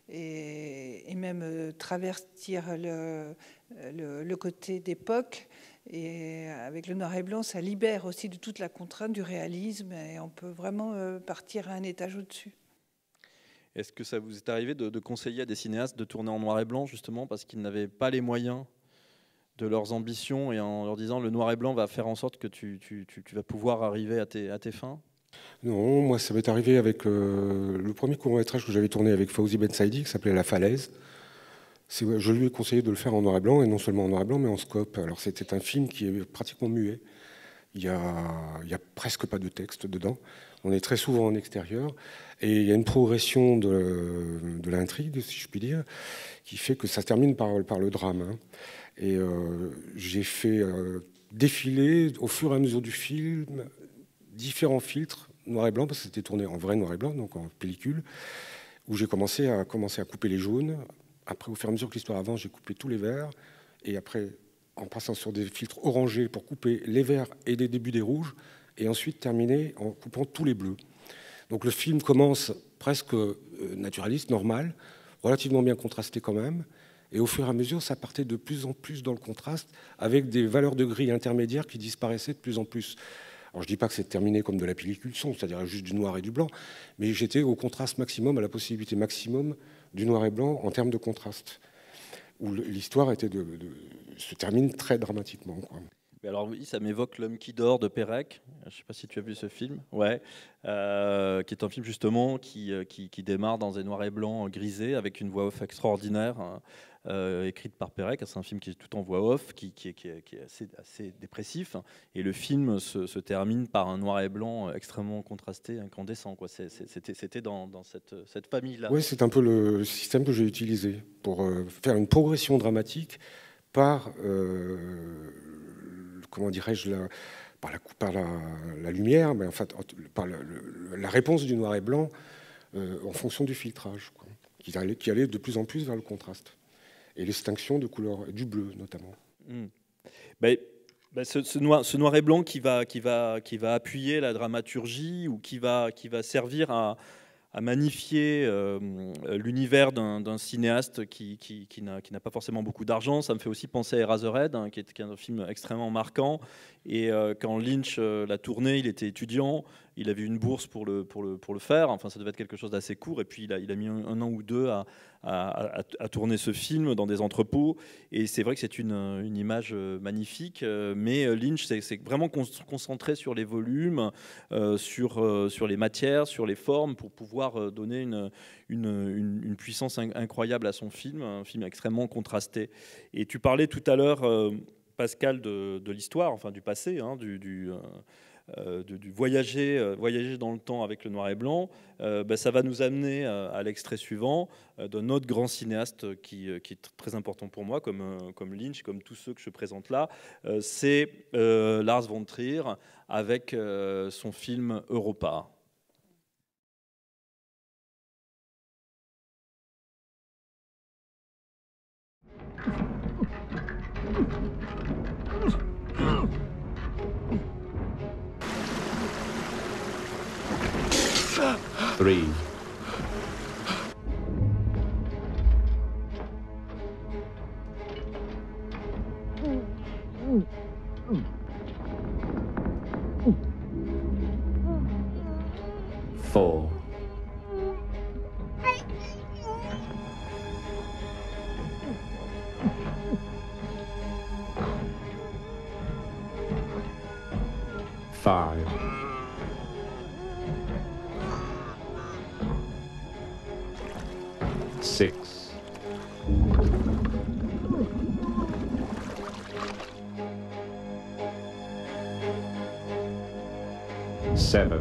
et même travertir le côté d'époque. Et avec le noir et blanc, ça libère aussi de toute la contrainte du réalisme, et on peut vraiment partir à un étage au-dessus. Est-ce que ça vous est arrivé de conseiller à des cinéastes de tourner en noir et blanc, justement parce qu'ils n'avaient pas les moyens de leurs ambitions, et en leur disant le noir et blanc va faire en sorte que tu vas pouvoir arriver à tes fins? Non, moi ça m'est arrivé avec le premier court-métrage que j'avais tourné avec Fawzi Bensaïdi, qui s'appelait La Falaise. Je lui ai conseillé de le faire en noir et blanc, et non seulement en noir et blanc, mais en scope. Alors c'était un film qui est pratiquement muet. Il y a presque pas de texte dedans. On est très souvent en extérieur, et il y a une progression de l'intrigue, si je puis dire, qui fait que ça se termine par le drame. Hein. Et j'ai fait défiler au fur et à mesure du film différents filtres noir et blanc, parce que c'était tourné en vrai noir et blanc, donc en pellicule, où j'ai commencé à couper les jaunes. Après, au fur et à mesure que l'histoire avance, j'ai coupé tous les verts. Et après, en passant sur des filtres orangés pour couper les verts et les débuts des rouges. Et ensuite, terminer en coupant tous les bleus. Donc le film commence presque naturaliste, normal, relativement bien contrasté quand même. Et au fur et à mesure, ça partait de plus en plus dans le contraste, avec des valeurs de gris intermédiaires qui disparaissaient de plus en plus. Alors je ne dis pas que c'est terminé comme de la pellicule son, c'est-à-dire juste du noir et du blanc, mais j'étais au contraste maximum, à la possibilité maximum du noir et blanc en termes de contraste, où l'histoire se termine très dramatiquement, quoi. Mais alors oui, ça m'évoque L'homme qui dort de Pérec. Je ne sais pas si tu as vu ce film, ouais, qui est un film justement qui démarre dans des noirs et blancs grisés, avec une voix off extraordinaire, écrite par Pérec. C'est un film qui est tout en voix off, qui est assez dépressif, et le film se termine par un noir et blanc extrêmement contrasté, incandescent, quoi. C'était dans cette famille-là. Oui, c'est un peu le système que j'ai utilisé pour faire une progression dramatique par comment dirais-je, par la lumière, mais en fait, par la réponse du noir et blanc en fonction du filtrage, quoi, qui allait de plus en plus vers le contraste. Et l'extinction de couleur, du bleu notamment. Ce noir et blanc qui va appuyer la dramaturgie, ou qui va servir à magnifier l'univers d'un cinéaste qui n'a pas forcément beaucoup d'argent. Ça me fait aussi penser à Eraserhead, hein, qui est un film extrêmement marquant. Et quand Lynch l'a tourné, il était étudiant. il avait une bourse pour le faire. Enfin, ça devait être quelque chose d'assez court. Et puis, il a mis un an ou deux à tourner ce film dans des entrepôts. Et c'est vrai que c'est une image magnifique. Mais Lynch s'est vraiment concentré sur les volumes, sur les matières, sur les formes, pour pouvoir donner une puissance incroyable à son film, un film extrêmement contrasté. Et tu parlais tout à l'heure, Pascal, de l'histoire, enfin du passé, hein, du voyager dans le temps avec le noir et blanc. Ça va nous amener à l'extrait suivant d'un autre grand cinéaste qui est très important pour moi, comme Lynch, comme tous ceux que je présente là. C'est Lars von Trier avec son film Europa. Three. Four. Five. 6. 7.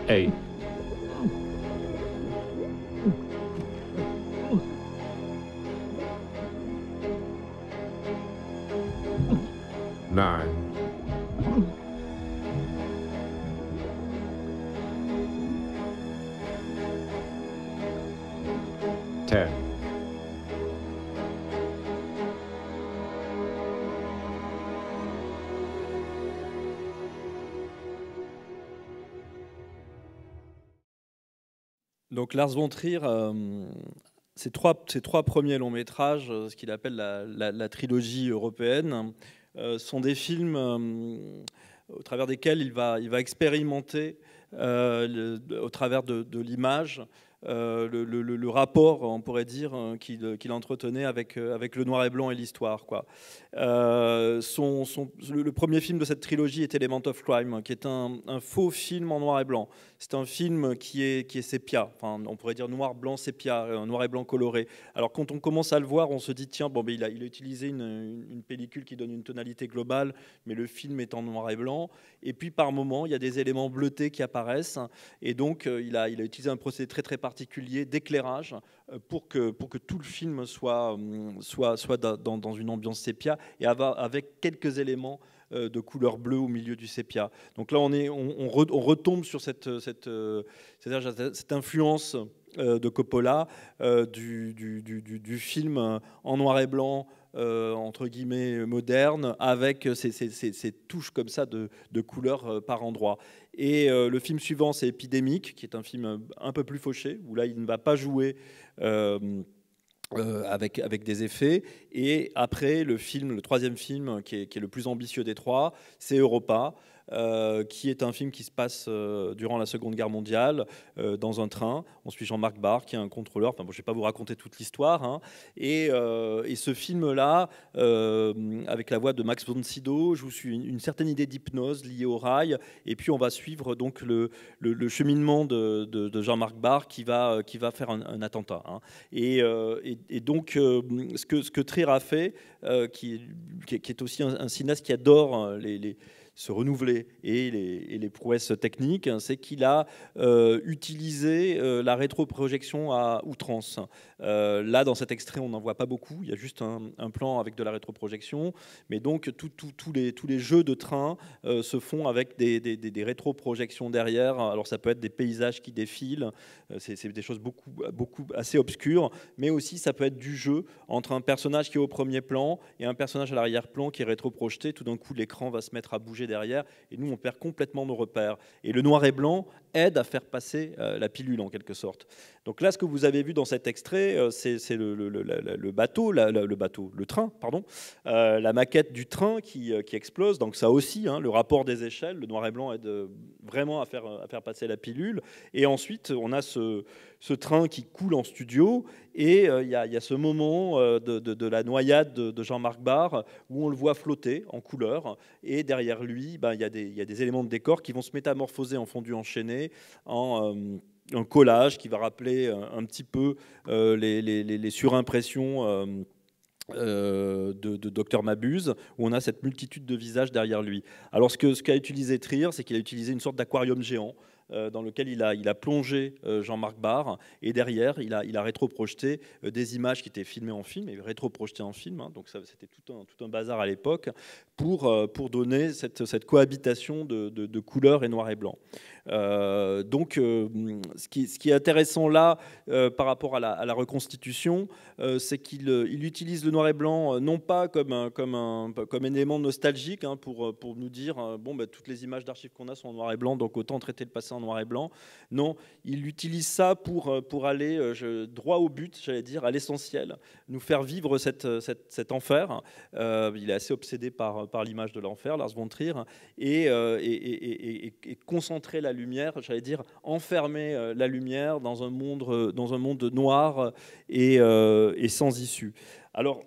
8. 9. 10. Donc Lars von Trier, ces trois premiers longs métrages, ce qu'il appelle la trilogie européenne, sont des films au travers desquels il va expérimenter au travers de l'image le rapport, on pourrait dire, qu'il entretenait avec le noir et blanc et l'histoire, quoi. Le premier film de cette trilogie est Element of Crime, qui est un faux film en noir et blanc. C'est un film qui est sépia, enfin, on pourrait dire noir, blanc, sépia, noir et blanc coloré. Alors quand on commence à le voir, on se dit tiens, bon, il a utilisé une pellicule qui donne une tonalité globale, mais le film est en noir et blanc. Et puis par moments, il y a des éléments bleutés qui apparaissent, et donc il a utilisé un procédé très très particulier d'éclairage pour que tout le film soit dans une ambiance sépia et avec quelques éléments de couleur bleue au milieu du sépia. Donc là, on retombe sur cette influence de Coppola du film en noir et blanc, entre guillemets moderne, avec ces touches comme ça de couleurs par endroits. Et le film suivant, c'est Epidemic, qui est un film un peu plus fauché, où là, il ne va pas jouer avec des effets. Et après, le troisième film, qui est le plus ambitieux des trois, c'est Europa, qui est un film qui se passe durant la Seconde Guerre mondiale, dans un train. On suit Jean-Marc Barr, qui est un contrôleur. Enfin, bon, je ne vais pas vous raconter toute l'histoire, hein. Et ce film-là, avec la voix de Max von Sydow, joue sur une certaine idée d'hypnose liée au rail. Et puis, on va suivre donc le cheminement de Jean-Marc Barr qui va faire un attentat, hein. Et donc, ce que Trier a fait, qui est aussi un cinéaste qui adore se renouveler et les prouesses techniques, c'est qu'il a utilisé la rétroprojection à outrance. Là, dans cet extrait, on n'en voit pas beaucoup. Il y a juste un plan avec de la rétroprojection. Mais donc, tous les jeux de train se font avec des rétroprojections derrière. Alors, ça peut être des paysages qui défilent. C'est des choses assez obscures. Mais aussi, ça peut être du jeu entre un personnage qui est au premier plan et un personnage à l'arrière-plan qui est rétroprojeté. Tout d'un coup, l'écran va se mettre à bouger derrière. Et nous, on perd complètement nos repères. Et le noir et blanc aide à faire passer la pilule, en quelque sorte. Donc là, ce que vous avez vu dans cet extrait, c'est le train, la maquette du train qui explose. Donc ça aussi, le rapport des échelles, le noir et blanc aide vraiment à faire passer la pilule. Et ensuite, on a ce train qui coule en studio. Et il y a ce moment de la noyade de Jean-Marc Barr où on le voit flotter en couleur. Et derrière lui, il y a des éléments de décor qui vont se métamorphoser en fondu enchaîné, en un collage qui va rappeler un petit peu les surimpressions de Dr Mabuse, où on a cette multitude de visages derrière lui. Alors ce qu'a utilisé Trier, c'est qu'il a utilisé une sorte d'aquarium géant dans lequel il a plongé Jean-Marc Barr, et derrière il a rétroprojeté des images qui étaient filmées en film et rétroprojetées en film, donc c'était tout un bazar à l'époque pour donner cette cohabitation de couleurs et noir et blanc. Donc ce qui est intéressant là par rapport à la reconstitution, c'est qu'il utilise le noir et blanc non pas comme un élément nostalgique pour nous dire toutes les images d'archives qu'on a sont en noir et blanc, donc autant traiter le passé en noir et blanc. Non, il utilise ça pour aller droit au but, j'allais dire, à l'essentiel, nous faire vivre cet enfer. Il est assez obsédé par l'image de l'enfer, Lars von Trier, et concentrer la lumière, j'allais dire, enfermer la lumière dans un monde noir et sans issue. Alors,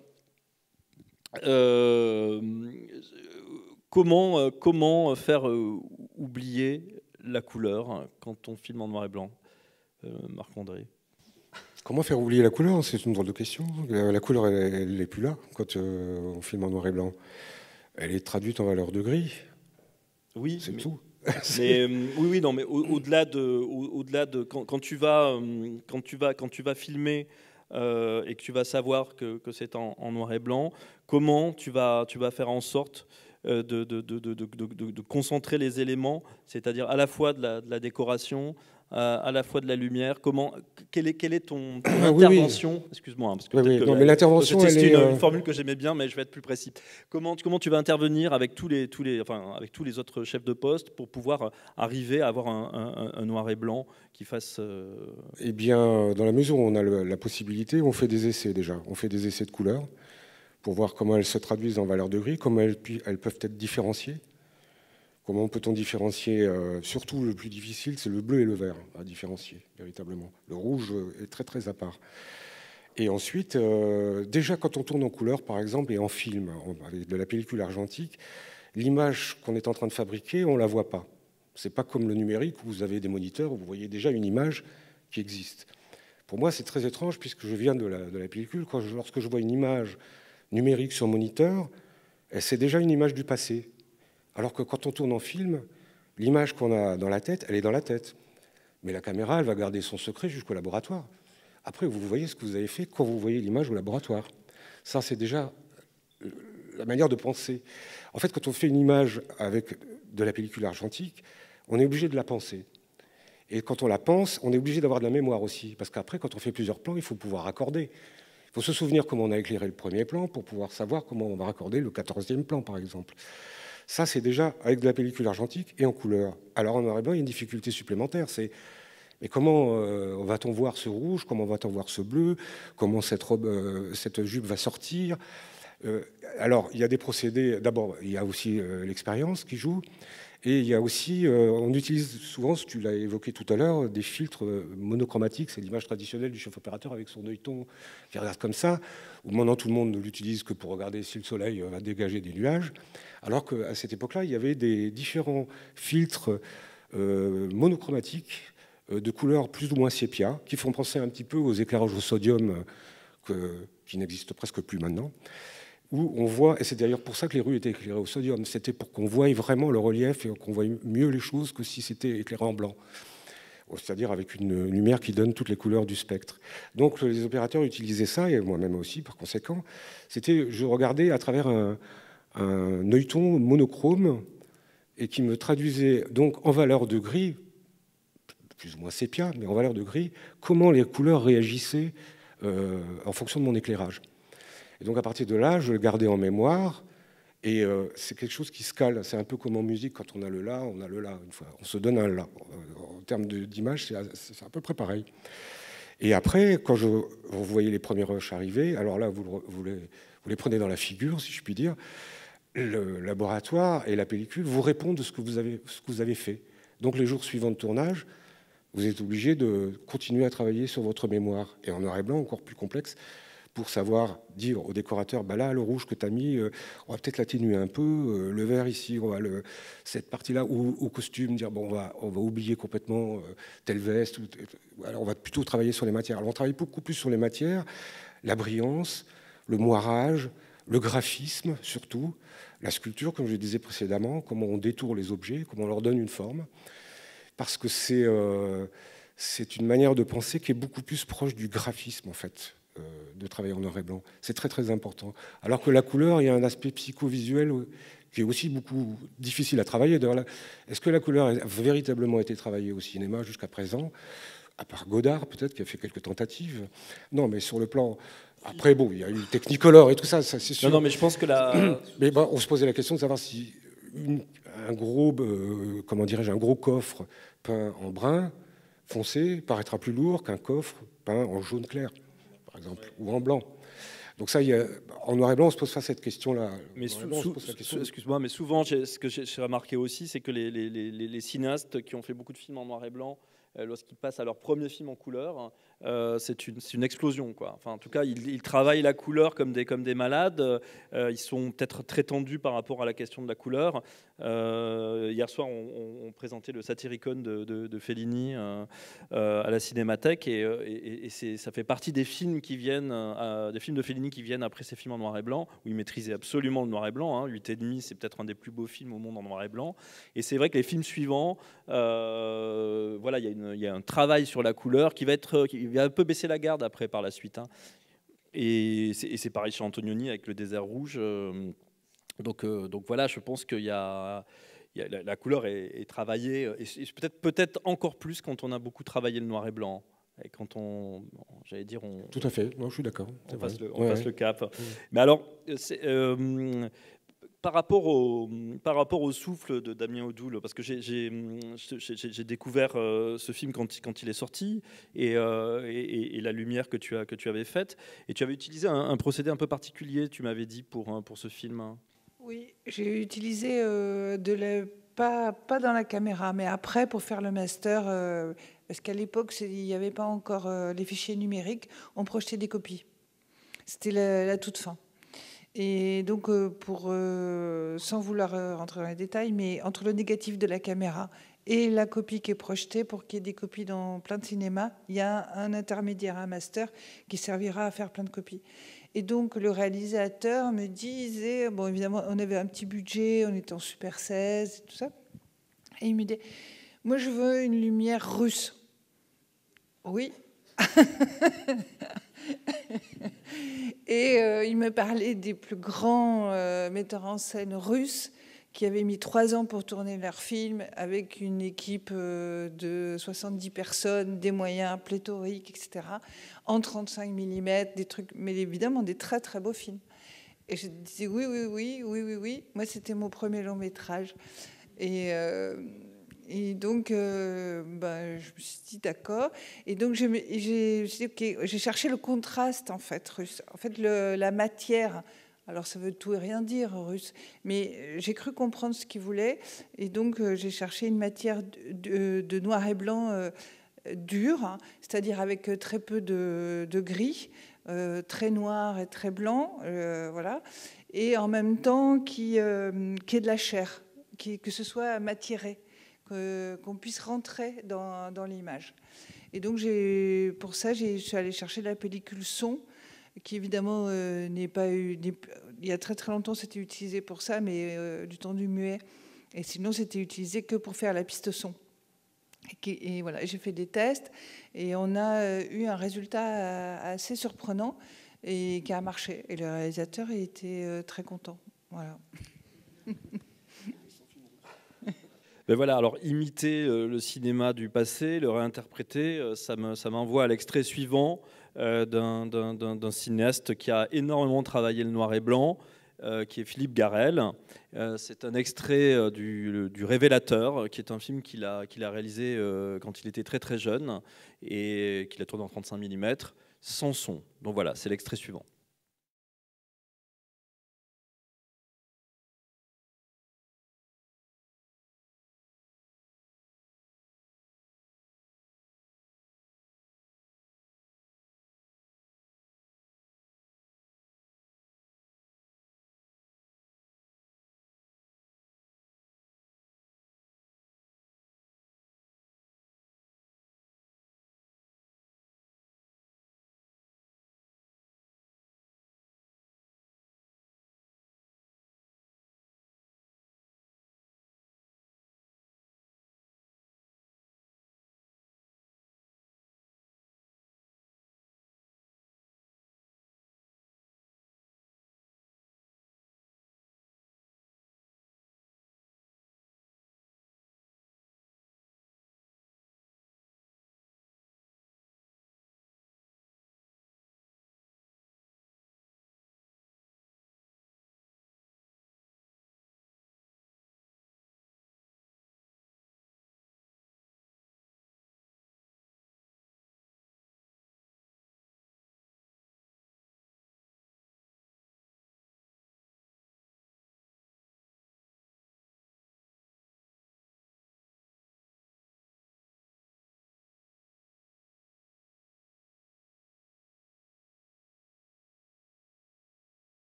comment faire oublier la couleur quand on filme en noir et blanc, Marc-André? Comment faire oublier la couleur? C'est une drôle de question. La couleur, elle n'est plus là quand on filme en noir et blanc. Elle est traduite en valeur de gris. Oui, c'est tout. Mais oui, non, mais au-delà de quand tu vas filmer et que tu vas savoir que c'est en noir et blanc, comment tu vas faire en sorte de concentrer les éléments, c'est-à-dire à la fois de la décoration, à la fois de la lumière. Quelle est ton intervention? Oui. Excuse-moi, parce que non, mais l'intervention, c'est une formule que j'aimais bien, mais je vais être plus précis. Comment tu vas intervenir avec tous les autres chefs de poste pour pouvoir arriver à avoir un noir et blanc qui fasse... Eh bien, dans la mesure où on a la possibilité, on fait des essais déjà. On fait des essais de couleurs pour voir comment elles se traduisent en valeur de gris, comment elles peuvent être différenciées. Comment peut-on différencier? Surtout, le plus difficile, c'est le bleu et le vert à différencier, véritablement. Le rouge est très, très à part. Et ensuite, déjà, quand on tourne en couleur, par exemple, et en film, avec de la pellicule argentique, l'image qu'on est en train de fabriquer, on ne la voit pas. Ce n'est pas comme le numérique, où vous avez des moniteurs, où vous voyez déjà une image qui existe. Pour moi, c'est très étrange, puisque je viens de la pellicule. Lorsque je vois une image numérique sur moniteur, c'est déjà une image du passé. Alors que quand on tourne en film, l'image qu'on a dans la tête, elle est dans la tête. Mais la caméra, elle va garder son secret jusqu'au laboratoire. Après, vous voyez ce que vous avez fait quand vous voyez l'image au laboratoire. Ça, c'est déjà la manière de penser. En fait, quand on fait une image avec de la pellicule argentique, on est obligé de la penser. Et quand on la pense, on est obligé d'avoir de la mémoire aussi. Parce qu'après, quand on fait plusieurs plans, il faut pouvoir raccorder. Il faut se souvenir comment on a éclairé le premier plan pour pouvoir savoir comment on va raccorder le 14e plan, par exemple. Ça, c'est déjà avec de la pellicule argentique et en couleur. Alors, en noir et blanc, il y a une difficulté supplémentaire. C'est mais comment va-t-on voir ce rouge? Comment va-t-on voir ce bleu? Comment cette jupe va sortir? Alors, il y a des procédés. D'abord, il y a aussi l'expérience qui joue. Et il y a aussi, on utilise souvent, tu l'as évoqué tout à l'heure, des filtres monochromatiques. C'est l'image traditionnelle du chef opérateur avec son œilleton qui regarde comme ça. Où maintenant, tout le monde ne l'utilise que pour regarder si le soleil va dégager des nuages. Alors qu'à cette époque-là, il y avait des différents filtres monochromatiques de couleurs plus ou moins sépia, qui font penser un petit peu aux éclairages au sodium qui n'existent presque plus maintenant. où on voit, et c'est d'ailleurs pour ça que les rues étaient éclairées au sodium, c'était pour qu'on voie vraiment le relief et qu'on voie mieux les choses que si c'était éclairé en blanc, c'est-à-dire avec une lumière qui donne toutes les couleurs du spectre. Donc les opérateurs utilisaient ça, et moi-même aussi par conséquent. Je regardais à travers un œilleton monochrome et qui me traduisait donc en valeur de gris, plus ou moins sépia, mais en valeur de gris, comment les couleurs réagissaient en fonction de mon éclairage. Et donc à partir de là, je le gardais en mémoire, et c'est quelque chose qui se cale. C'est un peu comme en musique, quand on a le la, on a le la. Une fois, on se donne un la. En termes d'image, c'est à peu près pareil. Et après, quand vous voyez les premiers rushs arriver, alors là, vous les prenez dans la figure, si je puis dire. Le laboratoire et la pellicule vous répondent de ce que vous avez fait. Donc les jours suivants de tournage, vous êtes obligé de continuer à travailler sur votre mémoire. Et en noir et blanc, encore plus complexe, pour savoir dire au décorateur, bah là, le rouge que tu as mis, on va peut-être l'atténuer un peu, le vert ici, on va cette partie-là, ou au costume, dire, bon, on va oublier complètement telle veste, alors on va plutôt travailler sur les matières. Alors on travaille beaucoup plus sur les matières, la brillance, le moirage, le graphisme surtout, la sculpture, comme je le disais précédemment, comment on détourne les objets, comment on leur donne une forme, parce que c'est une manière de penser qui est beaucoup plus proche du graphisme, en fait, de travailler en noir et blanc. C'est très, très important. Alors que la couleur, il y a un aspect psychovisuel qui est aussi beaucoup difficile à travailler. Est-ce que la couleur a véritablement été travaillée au cinéma jusqu'à présent? À part Godard, peut-être, qui a fait quelques tentatives. Non, mais sur le plan... Après, bon, il y a eu le Technicolor et tout ça, c'est sûr. Non, mais je pense que Mais bon, on se posait la question de savoir si un gros coffre peint en brun foncé paraîtra plus lourd qu'un coffre peint en jaune clair, par exemple, ou en blanc. Donc ça, en noir et blanc, on se pose pas cette question-là. Mais excuse-moi, mais souvent, ce que j'ai remarqué aussi, c'est que les cinéastes qui ont fait beaucoup de films en noir et blanc, lorsqu'ils passent à leur premier film en couleur, c'est une explosion, quoi. Enfin, en tout cas, ils travaillent la couleur comme des malades. Ils sont peut-être très tendus par rapport à la question de la couleur. Hier soir, on présentait le Satyricon de Fellini à la Cinémathèque, et ça fait partie des films de Fellini qui viennent après ces films en noir et blanc, où il maîtrisait absolument le noir et blanc. 8,5, c'est peut-être un des plus beaux films au monde en noir et blanc. Et c'est vrai que les films suivants, voilà, il y a un travail sur la couleur qui va un peu baisser la garde après par la suite. Et c'est pareil chez Antonioni avec Le Désert Rouge. Donc voilà, je pense qu'il y a la couleur est travaillée, et peut-être encore plus quand on a beaucoup travaillé le noir et blanc. Et quand j'allais dire, tout à fait, moi je suis d'accord. On passe le cap. Mais alors, par rapport au souffle de Damien Odoul, parce que j'ai découvert ce film quand il est sorti, et la lumière que tu avais faite, et tu avais utilisé un procédé un peu particulier, tu m'avais dit, pour ce film. Oui, j'ai utilisé pas dans la caméra, mais après pour faire le master, parce qu'à l'époque il n'y avait pas encore les fichiers numériques, on projetait des copies. C'était la toute fin. Et donc, sans vouloir rentrer dans les détails, mais entre le négatif de la caméra et la copie qui est projetée, pour qu'il y ait des copies dans plein de cinémas, il y a un intermédiaire, un master, qui servira à faire plein de copies. Et donc, le réalisateur me disait, bon, évidemment, on avait un petit budget, on était en Super 16 et tout ça, et il me dit, moi, je veux une lumière russe. Oui. Et il me parlait des plus grands metteurs en scène russes qui avaient mis 3 ans pour tourner leur film, avec une équipe de 70 personnes, des moyens pléthoriques, etc., en 35 mm, des trucs, mais évidemment des très très beaux films. Et je disais oui. Moi, c'était mon premier long métrage. Et donc, je me suis dit d'accord. Et donc, j'ai cherché le contraste, en fait, russe. En fait, la matière, alors ça veut tout et rien dire, russe, mais j'ai cru comprendre ce qu'il voulait. Et donc, j'ai cherché une matière de noir et blanc dure, hein, c'est-à-dire avec très peu de gris, très noir et très blanc, voilà. Et en même temps, qui ait de la chair, que ce soit matiéré, qu'on puisse rentrer dans l'image. Et donc, pour ça, je suis allée chercher la pellicule son, qui évidemment il il y a très très longtemps, c'était utilisé pour ça, mais du temps du muet. Et sinon, c'était utilisé que pour faire la piste son. Et voilà, j'ai fait des tests et on a eu un résultat assez surprenant et qui a marché. Et le réalisateur était très content. Voilà. Ben voilà, alors imiter le cinéma du passé, le réinterpréter, ça m'envoie à l'extrait suivant d'un cinéaste qui a énormément travaillé le noir et blanc, qui est Philippe Garrel. C'est un extrait du Révélateur, qui est un film qu'il a réalisé quand il était très très jeune et qu'il a tourné en 35 mm, sans son. Donc voilà, c'est l'extrait suivant.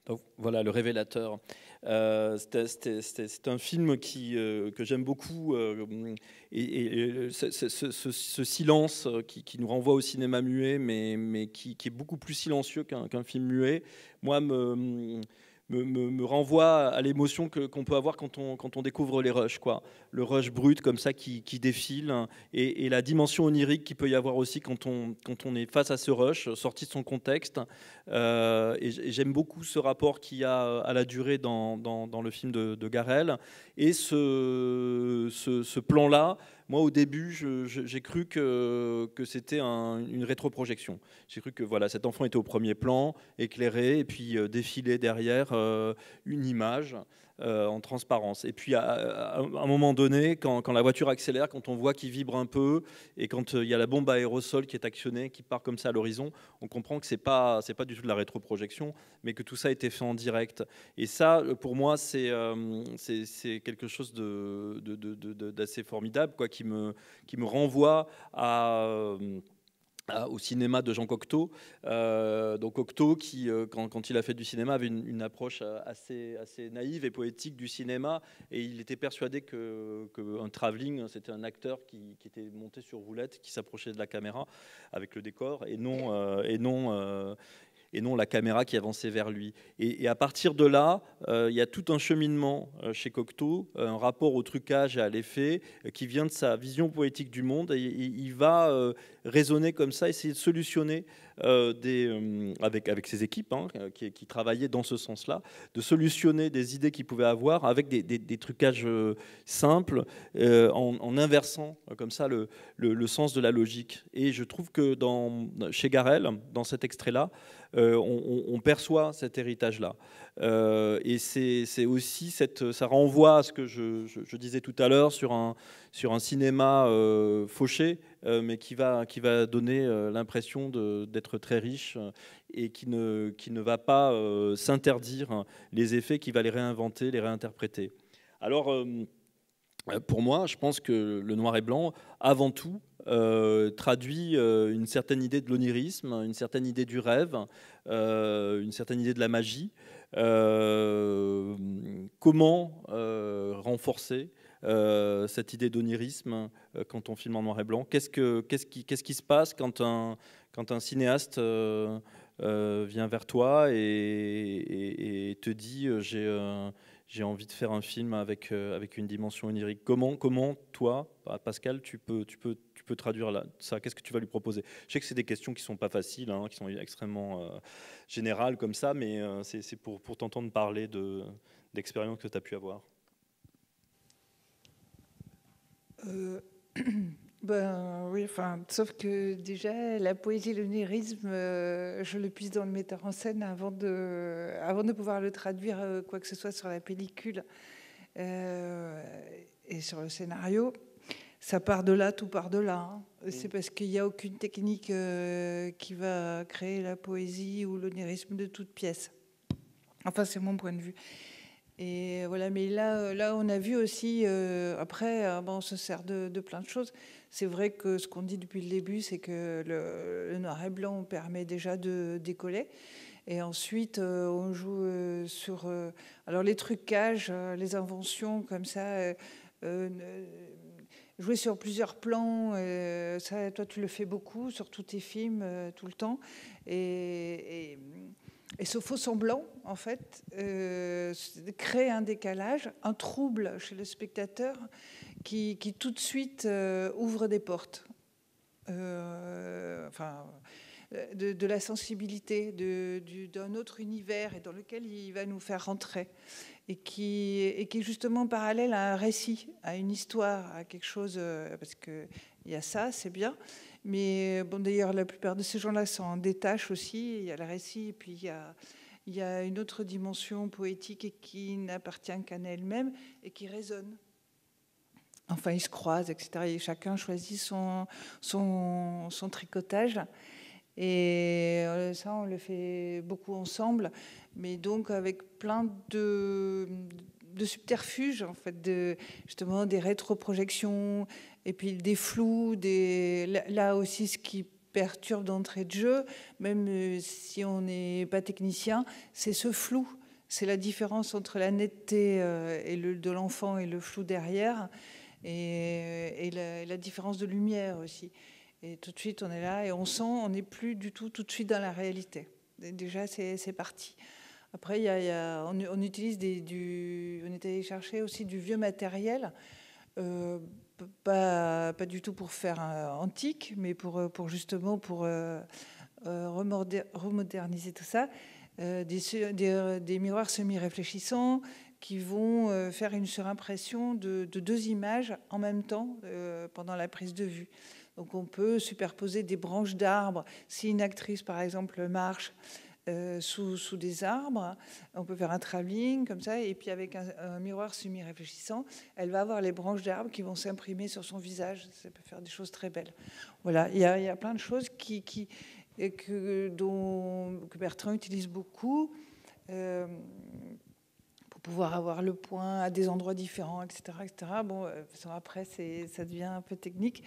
Donc voilà, Le Révélateur. C'est un film que j'aime beaucoup. Et ce silence qui nous renvoie au cinéma muet, mais qui est beaucoup plus silencieux qu'un film muet, moi, me renvoie à l'émotion qu'on peut avoir quand on découvre les rushs, quoi. Le rush brut comme ça qui défile, et la dimension onirique qu'il peut y avoir aussi quand on est face à ce rush, sorti de son contexte. Et j'aime beaucoup ce rapport qu'il y a à la durée dans le film de Garrel. Et ce plan-là, moi, au début, j'ai cru que c'était une rétroprojection. J'ai cru que voilà, cet enfant était au premier plan, éclairé, et puis défilait derrière une image en transparence. Et puis, à un moment donné, quand la voiture accélère, quand on voit qu'il vibre un peu, et quand il y a la bombe à aérosol qui est actionnée, qui part comme ça à l'horizon, on comprend que c'est pas du tout de la rétroprojection, mais que tout ça a été fait en direct. Et ça, pour moi, c'est quelque chose d'assez formidable, quoi, qui me renvoie au cinéma de Jean Cocteau. Donc Cocteau, qui, quand il a fait du cinéma, avait une approche assez naïve et poétique du cinéma, et il était persuadé qu'un travelling, c'était un acteur qui était monté sur roulette, qui s'approchait de la caméra avec le décor, et non la caméra qui avançait vers lui. Et à partir de là, il y a tout un cheminement chez Cocteau, un rapport au trucage et à l'effet qui vient de sa vision poétique du monde. Et il va raisonner comme ça, essayer de solutionner avec ses équipes qui travaillaient dans ce sens-là, de solutionner des idées qu'il pouvait avoir avec des trucages simples, en inversant comme ça le sens de la logique. Et je trouve que chez Garrel, dans cet extrait-là, on perçoit cet héritage-là. Et c'est aussi ça renvoie à ce que je disais tout à l'heure sur un cinéma fauché, mais qui va donner l'impression d'être très riche, et qui ne va pas s'interdire les effets, qui va les réinventer, les réinterpréter. Alors, pour moi, je pense que le noir et blanc, avant tout, traduit une certaine idée de l'onirisme, une certaine idée du rêve, une certaine idée de la magie. Comment renforcer cette idée d'onirisme quand on filme en noir et blanc. Qu'est-ce qui se passe quand un cinéaste vient vers toi et te dit j'ai envie de faire un film avec une dimension onirique. Comment toi, Pascal, tu peux traduire ça? Qu'est-ce que tu vas lui proposer? Je sais que c'est des questions qui sont pas faciles, hein, qui sont extrêmement générales comme ça, mais c'est pour t'entendre parler d'expériences que tu as pu avoir. Ben oui, enfin, sauf que déjà la poésie et l'onirisme, je le puise dans le metteur en scène avant de pouvoir le traduire quoi que ce soit sur la pellicule et sur le scénario. Ça part de là, tout part de là. Hein. C'est parce qu'il n'y a aucune technique qui va créer la poésie ou l'onirisme de toute pièce. Enfin, c'est mon point de vue. Et voilà, mais là, on a vu aussi, après, on se sert de plein de choses. C'est vrai que ce qu'on dit depuis le début, c'est que le noir et blanc permet déjà de décoller. Et ensuite, on joue sur alors les trucages, les inventions comme ça, jouer sur plusieurs plans. Ça, toi, tu le fais beaucoup sur tous tes films, tout le temps. Et ce faux semblant, en fait, crée un décalage, un trouble chez le spectateur qui tout de suite ouvre des portes. De la sensibilité d'un autre univers et dans lequel il va nous faire rentrer et qui est justement parallèle à un récit, à une histoire, à quelque chose, parce qu'il y a ça, c'est bien. Mais bon, d'ailleurs, la plupart de ces gens-là s'en détachent aussi. Il y a le récit, et puis il y a une autre dimension poétique et qui n'appartient qu'à elle-même et qui résonne. Enfin, ils se croisent, etc. Et chacun choisit son tricotage. Et ça, on le fait beaucoup ensemble, mais donc avec plein de subterfuges, en fait, justement des rétroprojections, et puis des flous, là aussi ce qui perturbe d'entrée de jeu, même si on n'est pas technicien, c'est ce flou, c'est la différence entre la netteté de l'enfant et le flou derrière, et la différence de lumière aussi. Et tout de suite, on est là et on sent, on n'est plus du tout de suite dans la réalité. Et déjà, c'est parti. Après, on utilise on est allé chercher aussi du vieux matériel, pas du tout pour faire antique, mais pour justement pour remoderniser tout ça. Des miroirs semi-réfléchissants qui vont faire une surimpression de deux images en même temps pendant la prise de vue. Donc on peut superposer des branches d'arbres. Si une actrice, par exemple, marche sous des arbres, on peut faire un travelling comme ça, et puis avec un miroir semi-réfléchissant, elle va avoir les branches d'arbres qui vont s'imprimer sur son visage. Ça peut faire des choses très belles. Voilà, il y a plein de choses que Bertrand utilise beaucoup pour pouvoir avoir le point à des endroits différents, etc. etc. Bon, après, ça devient un peu technique,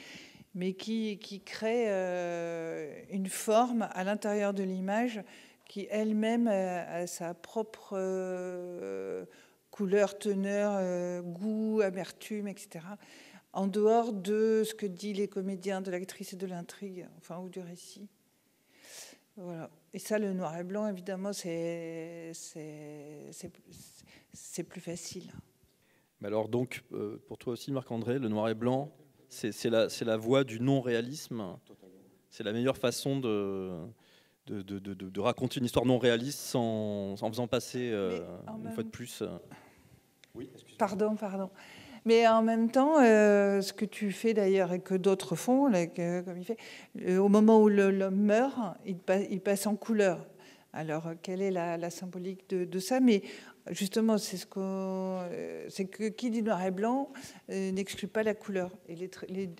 mais qui crée une forme à l'intérieur de l'image qui elle-même a sa propre couleur, teneur, goût, amertume, etc., en dehors de ce que disent les comédiens, de l'actrice et de l'intrigue, enfin, ou du récit. Voilà. Et ça, le noir et blanc, évidemment, c'est plus facile. Mais alors donc, pour toi aussi, Marc-André, le noir et blanc, c'est la voie du non-réalisme. C'est la meilleure façon de raconter une histoire non réaliste en faisant passer, une fois de plus... Oui, excusez-moi. Pardon. Mais en même temps, ce que tu fais d'ailleurs et que d'autres font, là, comme il fait, au moment où l'homme meurt, il passe en couleur. Alors, quelle est la symbolique de ça? Mais justement, c'est que qui dit noir et blanc n'exclut pas la couleur. Et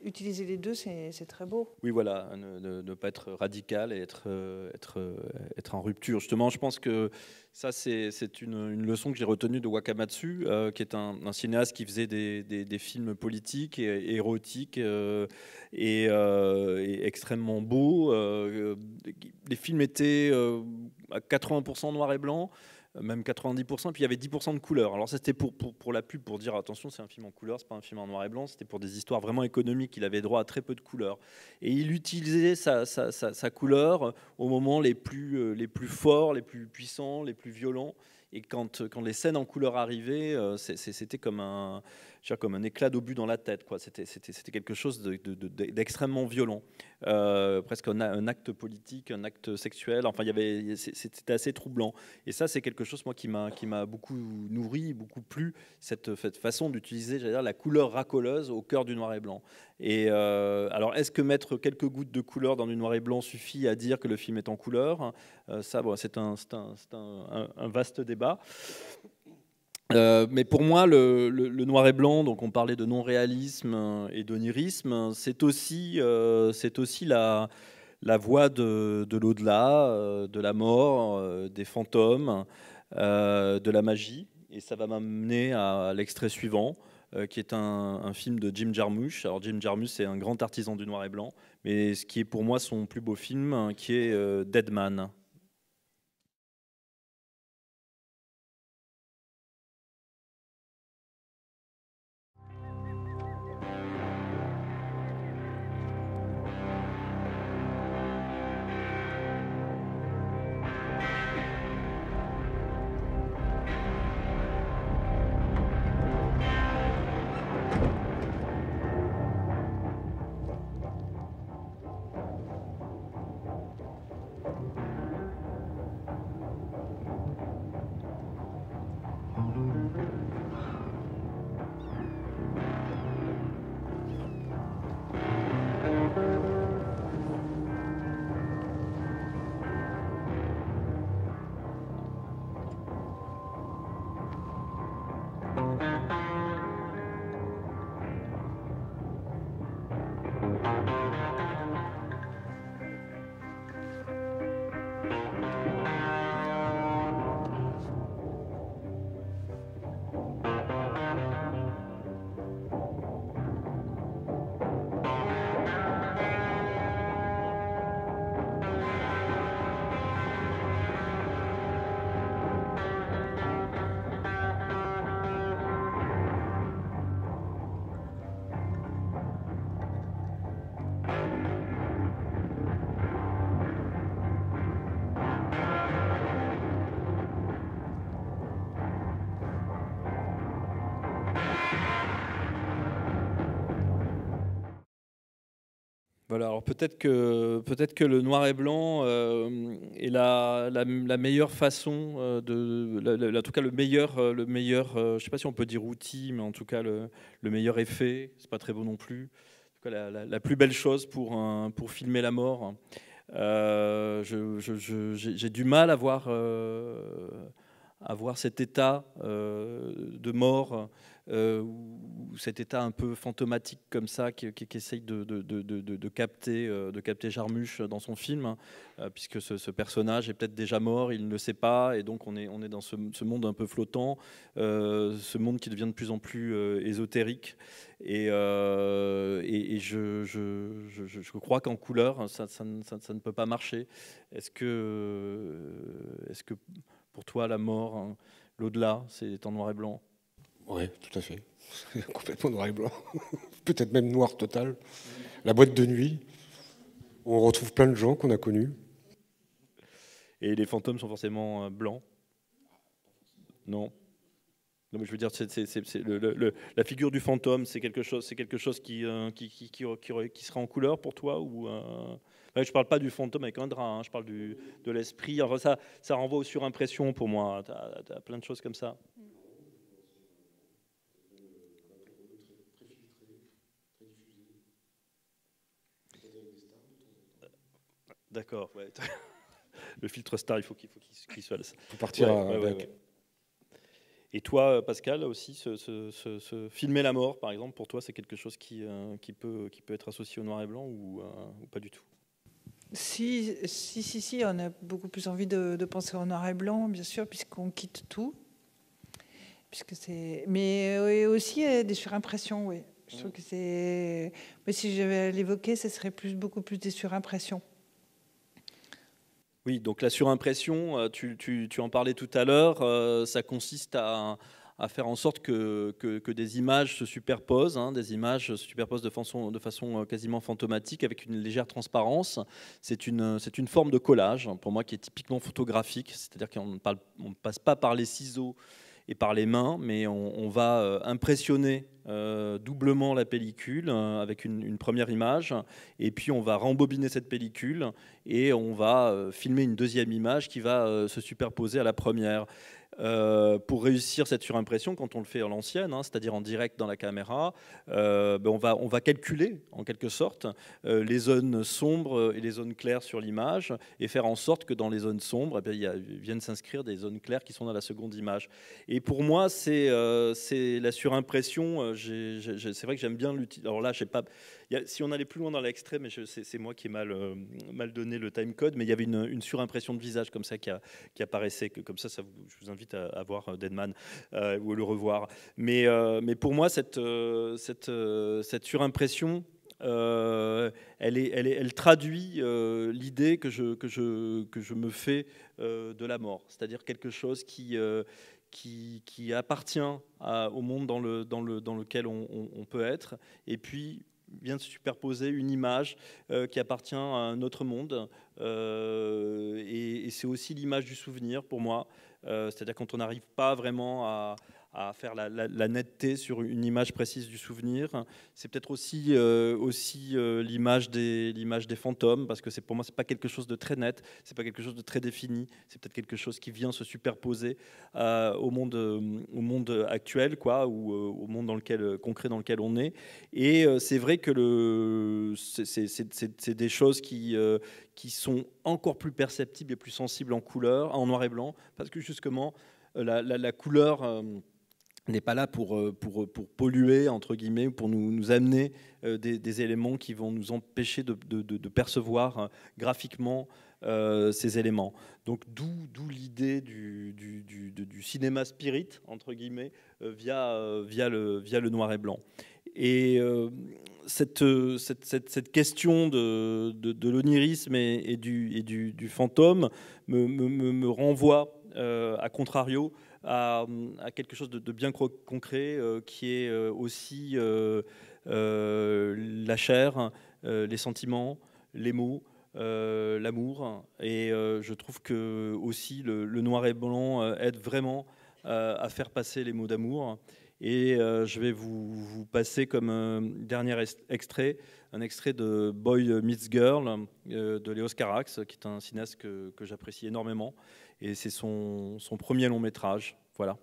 utiliser les deux, c'est très beau. Oui, voilà, ne pas être radical et être en rupture. Justement, je pense que ça, c'est une leçon que j'ai retenue de Wakamatsu, qui est un cinéaste qui faisait des films politiques et érotiques et extrêmement beaux. Les films étaient à 80% noir et blanc, même 90%, puis il y avait 10% de couleur. Alors ça c'était pour la pub, pour dire attention, c'est un film en couleur, c'est pas un film en noir et blanc, c'était pour des histoires vraiment économiques, il avait droit à très peu de couleur. Et il utilisait sa couleur au moment les plus forts, les plus puissants, les plus violents. Et quand les scènes en couleur arrivaient, c'était comme un éclat d'obus dans la tête, quoi. C'était quelque chose d'extrêmement violent, presque un acte politique, un acte sexuel. Enfin, c'était assez troublant. Et ça, c'est quelque chose, moi, qui m'a beaucoup nourri, beaucoup plu, cette façon d'utiliser, j'allais dire, la couleur racoleuse au cœur du noir et blanc. Et alors, est-ce que mettre quelques gouttes de couleur dans du noir et blanc suffit à dire que le film est en couleur? Ça, bon, c'est un vaste débat. Mais pour moi, le noir et blanc, donc on parlait de non-réalisme et d'onirisme, c'est aussi la voie de l'au-delà, de la mort, des fantômes, de la magie. Et ça va m'amener à l'extrait suivant, qui est un film de Jim Jarmusch. Alors Jim Jarmusch, c'est un grand artisan du noir et blanc, mais ce qui est pour moi son plus beau film, qui est Dead Man. Voilà, alors peut-être que le noir et blanc est la meilleure façon en tout cas le meilleur, je sais pas si on peut dire outil, mais en tout cas le meilleur effet, c'est pas très beau non plus. En tout cas, la plus belle chose pour filmer la mort. J'ai du mal à voir cet état de mort, ou cet état un peu fantomatique comme ça qui essaye de capter Jarmusch dans son film, puisque ce personnage est peut-être déjà mort, il ne le sait pas, et donc on est dans ce monde un peu flottant, ce monde qui devient de plus en plus ésotérique, et je crois qu'en couleur ça ne peut pas marcher. Est-ce que pour toi, la mort, hein, l'au-delà, c'est en noir et blanc? Oui, tout à fait. Complètement noir et blanc. Peut-être même noir total. La boîte de nuit, où on retrouve plein de gens qu'on a connus. Et les fantômes sont forcément blancs? Non. Non, mais je veux dire, la figure du fantôme, c'est quelque chose qui sera en couleur pour toi, ou je ne parle pas du fantôme avec un drap, hein, je parle de l'esprit. Enfin, ça renvoie aux surimpressions pour moi. Tu as plein de choses comme ça. D'accord. Ouais. Le filtre star, il faut qu'il soit là. Il faut partir avec. Ouais. Et toi, Pascal, aussi, filmer la mort, par exemple, pour toi, c'est quelque chose qui peut être associé au noir et blanc, ou pas du tout? Si, on a beaucoup plus envie de penser en noir et blanc, bien sûr, puisqu'on quitte tout. Mais aussi des surimpressions, oui. Je trouve que c'est... Mais si je devais l'évoquer, ce serait beaucoup plus des surimpressions. Oui, donc la surimpression, tu en parlais tout à l'heure, ça consiste à faire en sorte que des images se superposent, hein, des images se superposent de façon quasiment fantomatique avec une légère transparence. C'est une forme de collage, pour moi, qui est typiquement photographique, c'est-à-dire qu'on ne passe pas par les ciseaux et par les mains, mais on va impressionner doublement la pellicule avec une première image, et puis on va rembobiner cette pellicule et on va filmer une deuxième image qui va se superposer à la première. Pour réussir cette surimpression, quand on le fait à l'ancienne, hein, c'est-à-dire en direct dans la caméra, on va calculer en quelque sorte les zones sombres et les zones claires sur l'image et faire en sorte que dans les zones sombres, viennent s'inscrire des zones claires qui sont dans la seconde image. Et pour moi, c'est la surimpression. C'est vrai que j'aime bien l'utiliser. Alors là, si on allait plus loin dans l'extrait, mais c'est moi qui ai mal donné le timecode, mais il y avait une surimpression de visage comme ça qui apparaissait. Comme ça, je vous invite à voir Deadman ou à le revoir. Mais pour moi, cette surimpression, elle traduit l'idée que je me fais de la mort, c'est-à-dire quelque chose qui appartient au monde dans lequel on peut être, et puis vient de superposer une image qui appartient à un autre monde, et c'est aussi l'image du souvenir pour moi, c'est-à-dire quand on n'arrive pas vraiment à faire la netteté sur une image précise du souvenir. C'est peut-être aussi l'image des fantômes, parce que pour moi c'est pas quelque chose de très net, c'est pas quelque chose de très défini, c'est peut-être quelque chose qui vient se superposer au monde actuel, quoi, ou au monde concret dans lequel on est. Et c'est vrai que c'est des choses qui sont encore plus perceptibles et plus sensibles en couleur, en noir et blanc, parce que justement la couleur n'est pas là pour polluer, entre guillemets, ou pour nous amener des éléments qui vont nous empêcher de percevoir graphiquement ces éléments. Donc d'où l'idée du cinéma spirit, entre guillemets, via le noir et blanc. Et cette question de l'onirisme et du fantôme me renvoie, à contrario, à quelque chose de bien concret, qui est aussi la chair, les sentiments, les mots, l'amour. Et je trouve que aussi le noir et blanc aide vraiment à faire passer les mots d'amour. Et je vais vous passer comme dernier extrait, un extrait de Boy Meets Girl de Léos Carax, qui est un cinéaste que j'apprécie énormément. Et c'est son premier long métrage. Voilà.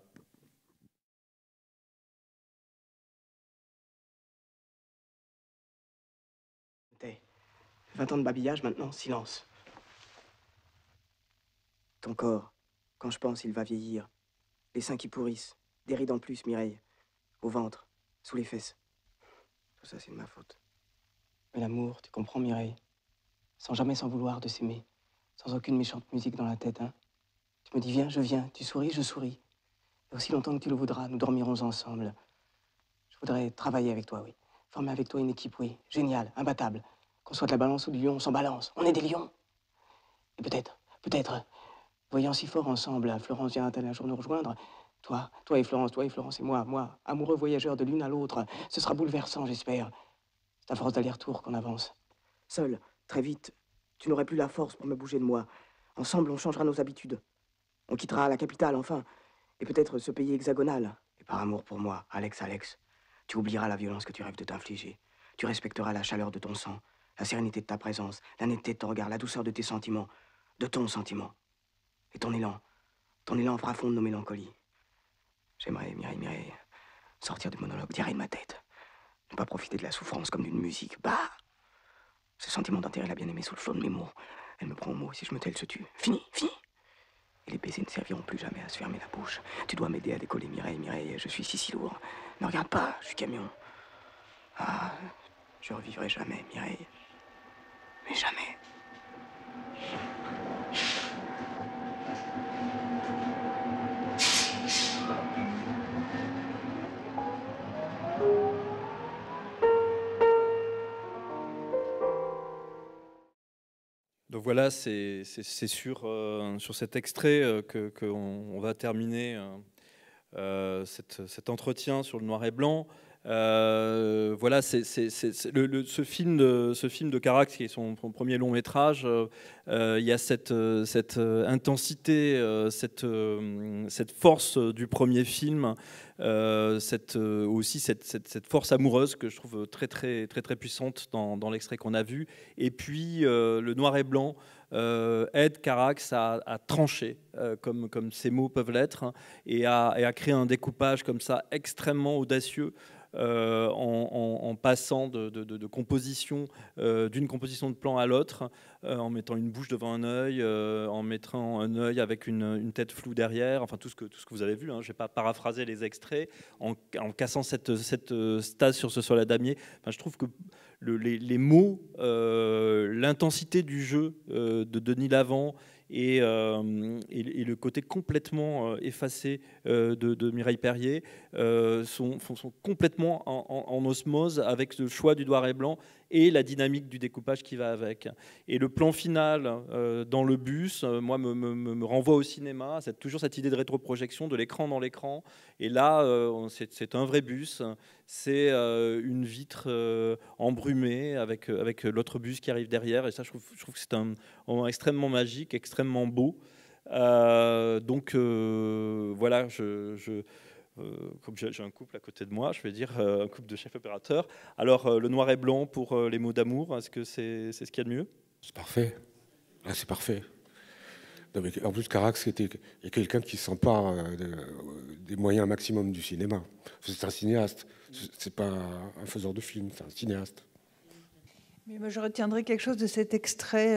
T'es 20 ans de babillage, maintenant, silence. Ton corps, quand je pense, il va vieillir. Les seins qui pourrissent, des rides en plus, Mireille. Au ventre, sous les fesses. Tout ça, c'est de ma faute. Mais l'amour, tu comprends, Mireille? Sans jamais s'en vouloir de s'aimer. Sans aucune méchante musique dans la tête, hein? Tu me dis viens, je viens. Tu souris, je souris. Et aussi longtemps que tu le voudras, nous dormirons ensemble. Je voudrais travailler avec toi, oui. Former avec toi une équipe, oui. Géniale, imbattable. Qu'on soit de la balance ou du lion, on s'en balance. On est des lions. Et peut-être, voyant si fort ensemble, Florence viendra-t-elle un jour nous rejoindre? Toi et Florence et moi, amoureux voyageurs de l'une à l'autre. Ce sera bouleversant, j'espère. C'est à force d'aller-retour qu'on avance. Seul, très vite, tu n'aurais plus la force pour me bouger de moi. Ensemble, on changera nos habitudes. On quittera la capitale, enfin. Et peut-être ce pays hexagonal. Et par amour pour moi, Alex, tu oublieras la violence que tu rêves de t'infliger. Tu respecteras la chaleur de ton sang, la sérénité de ta présence, la netteté de ton regard, la douceur de tes sentiments, de ton sentiment. Et ton élan fera fondre nos mélancolies. J'aimerais, Mireille, sortir du monologue, diarrhée de ma tête. Ne pas profiter de la souffrance comme d'une musique. Bah! Ce sentiment d'enterrer la bien-aimée sous le flot de mes mots. Elle me prend au mot, si je me tais, elle se tue. Fini! Et les baisers ne serviront plus jamais à se fermer la bouche. Tu dois m'aider à décoller, Mireille, je suis si lourd. Ne regarde pas, je suis camion. Ah, je revivrai jamais, Mireille. Mais jamais. Donc voilà, c'est sur cet extrait qu'on va terminer cet entretien sur le noir et blanc. Voilà, ce film de Carax, qui est son premier long métrage. Il y a cette intensité, cette force du premier film, aussi cette force amoureuse que je trouve très très très très puissante dans l'extrait qu'on a vu. Et puis le noir et blanc aide Carax à trancher, comme ces mots peuvent l'être, et à créer un découpage comme ça extrêmement audacieux. En passant de composition, d'une composition de plan à l'autre, en mettant une bouche devant un œil, en mettant un œil avec une tête floue derrière, enfin tout ce que vous avez vu, hein. Je ne vais pas paraphraser les extraits, en cassant cette stase sur ce sol à damier. Enfin, je trouve que les mots, l'intensité du jeu de Denis Lavant, et le côté complètement effacé de Mireille Perrier sont complètement en osmose avec le choix du noir et blanc et la dynamique du découpage qui va avec. Et le plan final dans le bus, moi, me renvoie au cinéma, toujours cette idée de rétroprojection, de l'écran dans l'écran. Et là, c'est un vrai bus, c'est une vitre embrumée avec l'autre bus qui arrive derrière. Et ça, je trouve que c'est un moment extrêmement magique, extrêmement beau. Donc voilà, comme j'ai un couple à côté de moi, je vais dire un couple de chefs opérateurs. Alors, le noir et blanc pour les mots d'amour, est-ce que c'est ce qu'il y a de mieux? C'est parfait. Là, c'est parfait. Non, mais en plus, Carax est quelqu'un qui s'empare des moyens maximum du cinéma. C'est un cinéaste. C'est pas un faiseur de films, c'est un cinéaste. Mais moi, je retiendrai quelque chose de cet extrait,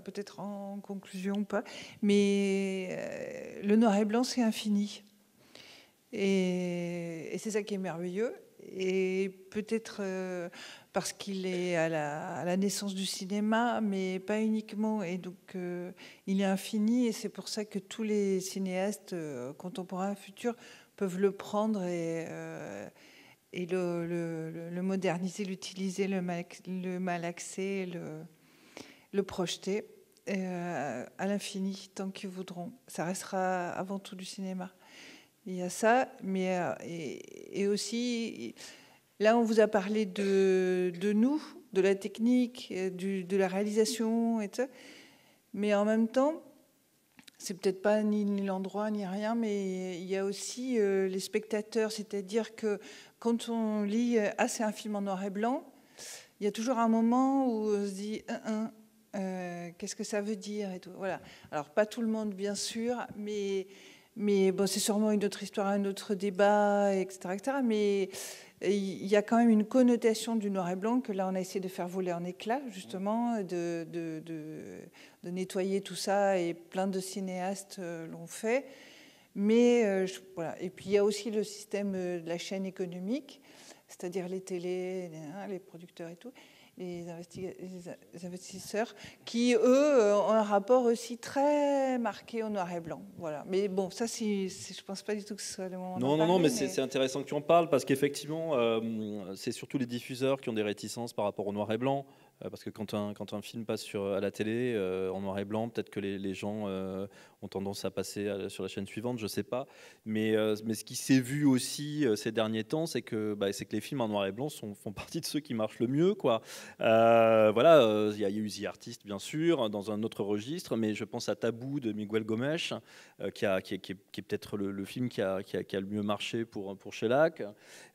peut-être en conclusion ou pas. Mais le noir et blanc, c'est infini. Et c'est ça qui est merveilleux. Et peut-être parce qu'il est à la naissance du cinéma, mais pas uniquement. Et donc, il est infini. Et c'est pour ça que tous les cinéastes contemporains futurs peuvent le prendre et le moderniser, l'utiliser, le malaxer, le projeter à l'infini, tant qu'ils voudront. Ça restera avant tout du cinéma. Il y a ça, mais et aussi, là, on vous a parlé de nous, de la technique, de la réalisation, et tout ça. Mais en même temps, c'est peut-être pas ni l'endroit ni rien, mais il y a aussi les spectateurs, c'est-à-dire que quand on lit assez un film en noir et blanc, il y a toujours un moment où on se dit qu'est-ce que ça veut dire et tout. Voilà. Alors pas tout le monde bien sûr, mais bon, c'est sûrement une autre histoire, un autre débat, etc., etc. Mais il y a quand même une connotation du noir et blanc que là on a essayé de faire voler en éclats, justement, de nettoyer tout ça, et plein de cinéastes l'ont fait. Mais voilà. Et puis il y a aussi le système de la chaîne économique, c'est-à-dire les télés, les producteurs et tout, les investisseurs, qui eux ont un rapport aussi très marqué au noir et blanc. Voilà. Mais bon, ça, je pense pas du tout que ce soit le moment. Non, mais c'est intéressant que tu en parles, parce qu'effectivement, c'est surtout les diffuseurs qui ont des réticences par rapport au noir et blanc. Parce que quand un film passe à la télé en noir et blanc, peut-être que les gens ont tendance à passer sur la chaîne suivante, je ne sais pas. Mais ce qui s'est vu aussi ces derniers temps, c'est que les films en noir et blanc font partie de ceux qui marchent le mieux, quoi. Voilà, il y a eu The Artist, bien sûr, dans un autre registre, mais je pense à Tabou de Miguel Gomes, qui est peut-être le film qui a le mieux marché pour Shellac.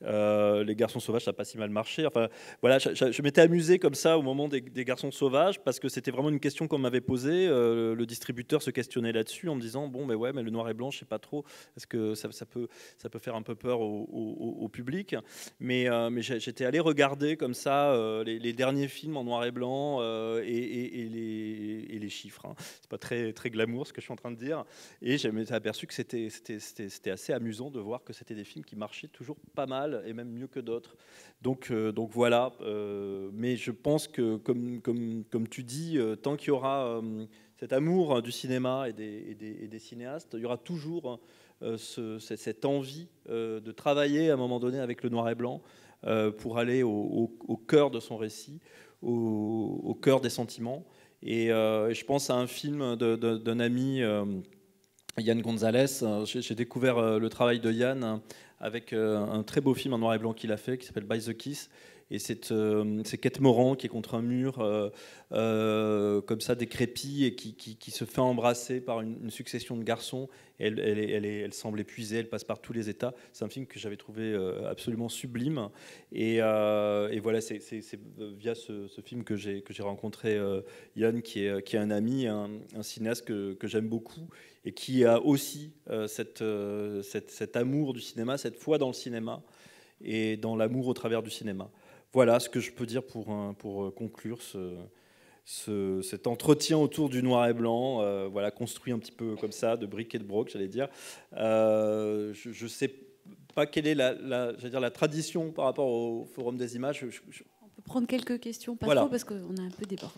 Les Garçons Sauvages, ça n'a pas si mal marché. Enfin, voilà, je m'étais amusé comme ça au moment des Garçons Sauvages, parce que c'était vraiment une question qu'on m'avait posée. Le distributeur se questionnait là-dessus en me disant bon, mais ouais, mais le noir et blanc, je sais pas trop, est-ce que ça peut faire un peu peur au public. Mais j'étais allé regarder comme ça les derniers films en noir et blanc et les chiffres. Hein. C'est pas très glamour ce que je suis en train de dire. Et je m'étais aperçu que c'était assez amusant de voir que c'était des films qui marchaient toujours pas mal et même mieux que d'autres. Donc voilà. Mais je pense que comme tu dis, tant qu'il y aura cet amour du cinéma et des cinéastes, il y aura toujours cette envie de travailler à un moment donné avec le noir et blanc pour aller au cœur de son récit, au cœur des sentiments. Et je pense à un film d'un ami, Yann Gonzalez. J'ai découvert le travail de Yann avec un très beau film en noir et blanc qu'il a fait, qui s'appelle By the Kiss. Et c'est Kate Moran qui est contre un mur, comme ça, décrépit, et qui se fait embrasser par une succession de garçons. Et elle semble épuisée, elle passe par tous les états. C'est un film que j'avais trouvé absolument sublime. Et voilà, c'est via ce film que j'ai rencontré Yann, qui est un ami, un cinéaste que j'aime beaucoup, et qui a aussi cet amour du cinéma, cette foi dans le cinéma, et dans l'amour au travers du cinéma. Voilà ce que je peux dire pour conclure cet entretien autour du noir et blanc, voilà, construit un petit peu comme ça, de bric et de broc, j'allais dire. Je ne sais pas quelle est la tradition par rapport au Forum des images. On peut prendre quelques questions, pas voilà. trop, parce qu'on a un peu débordé.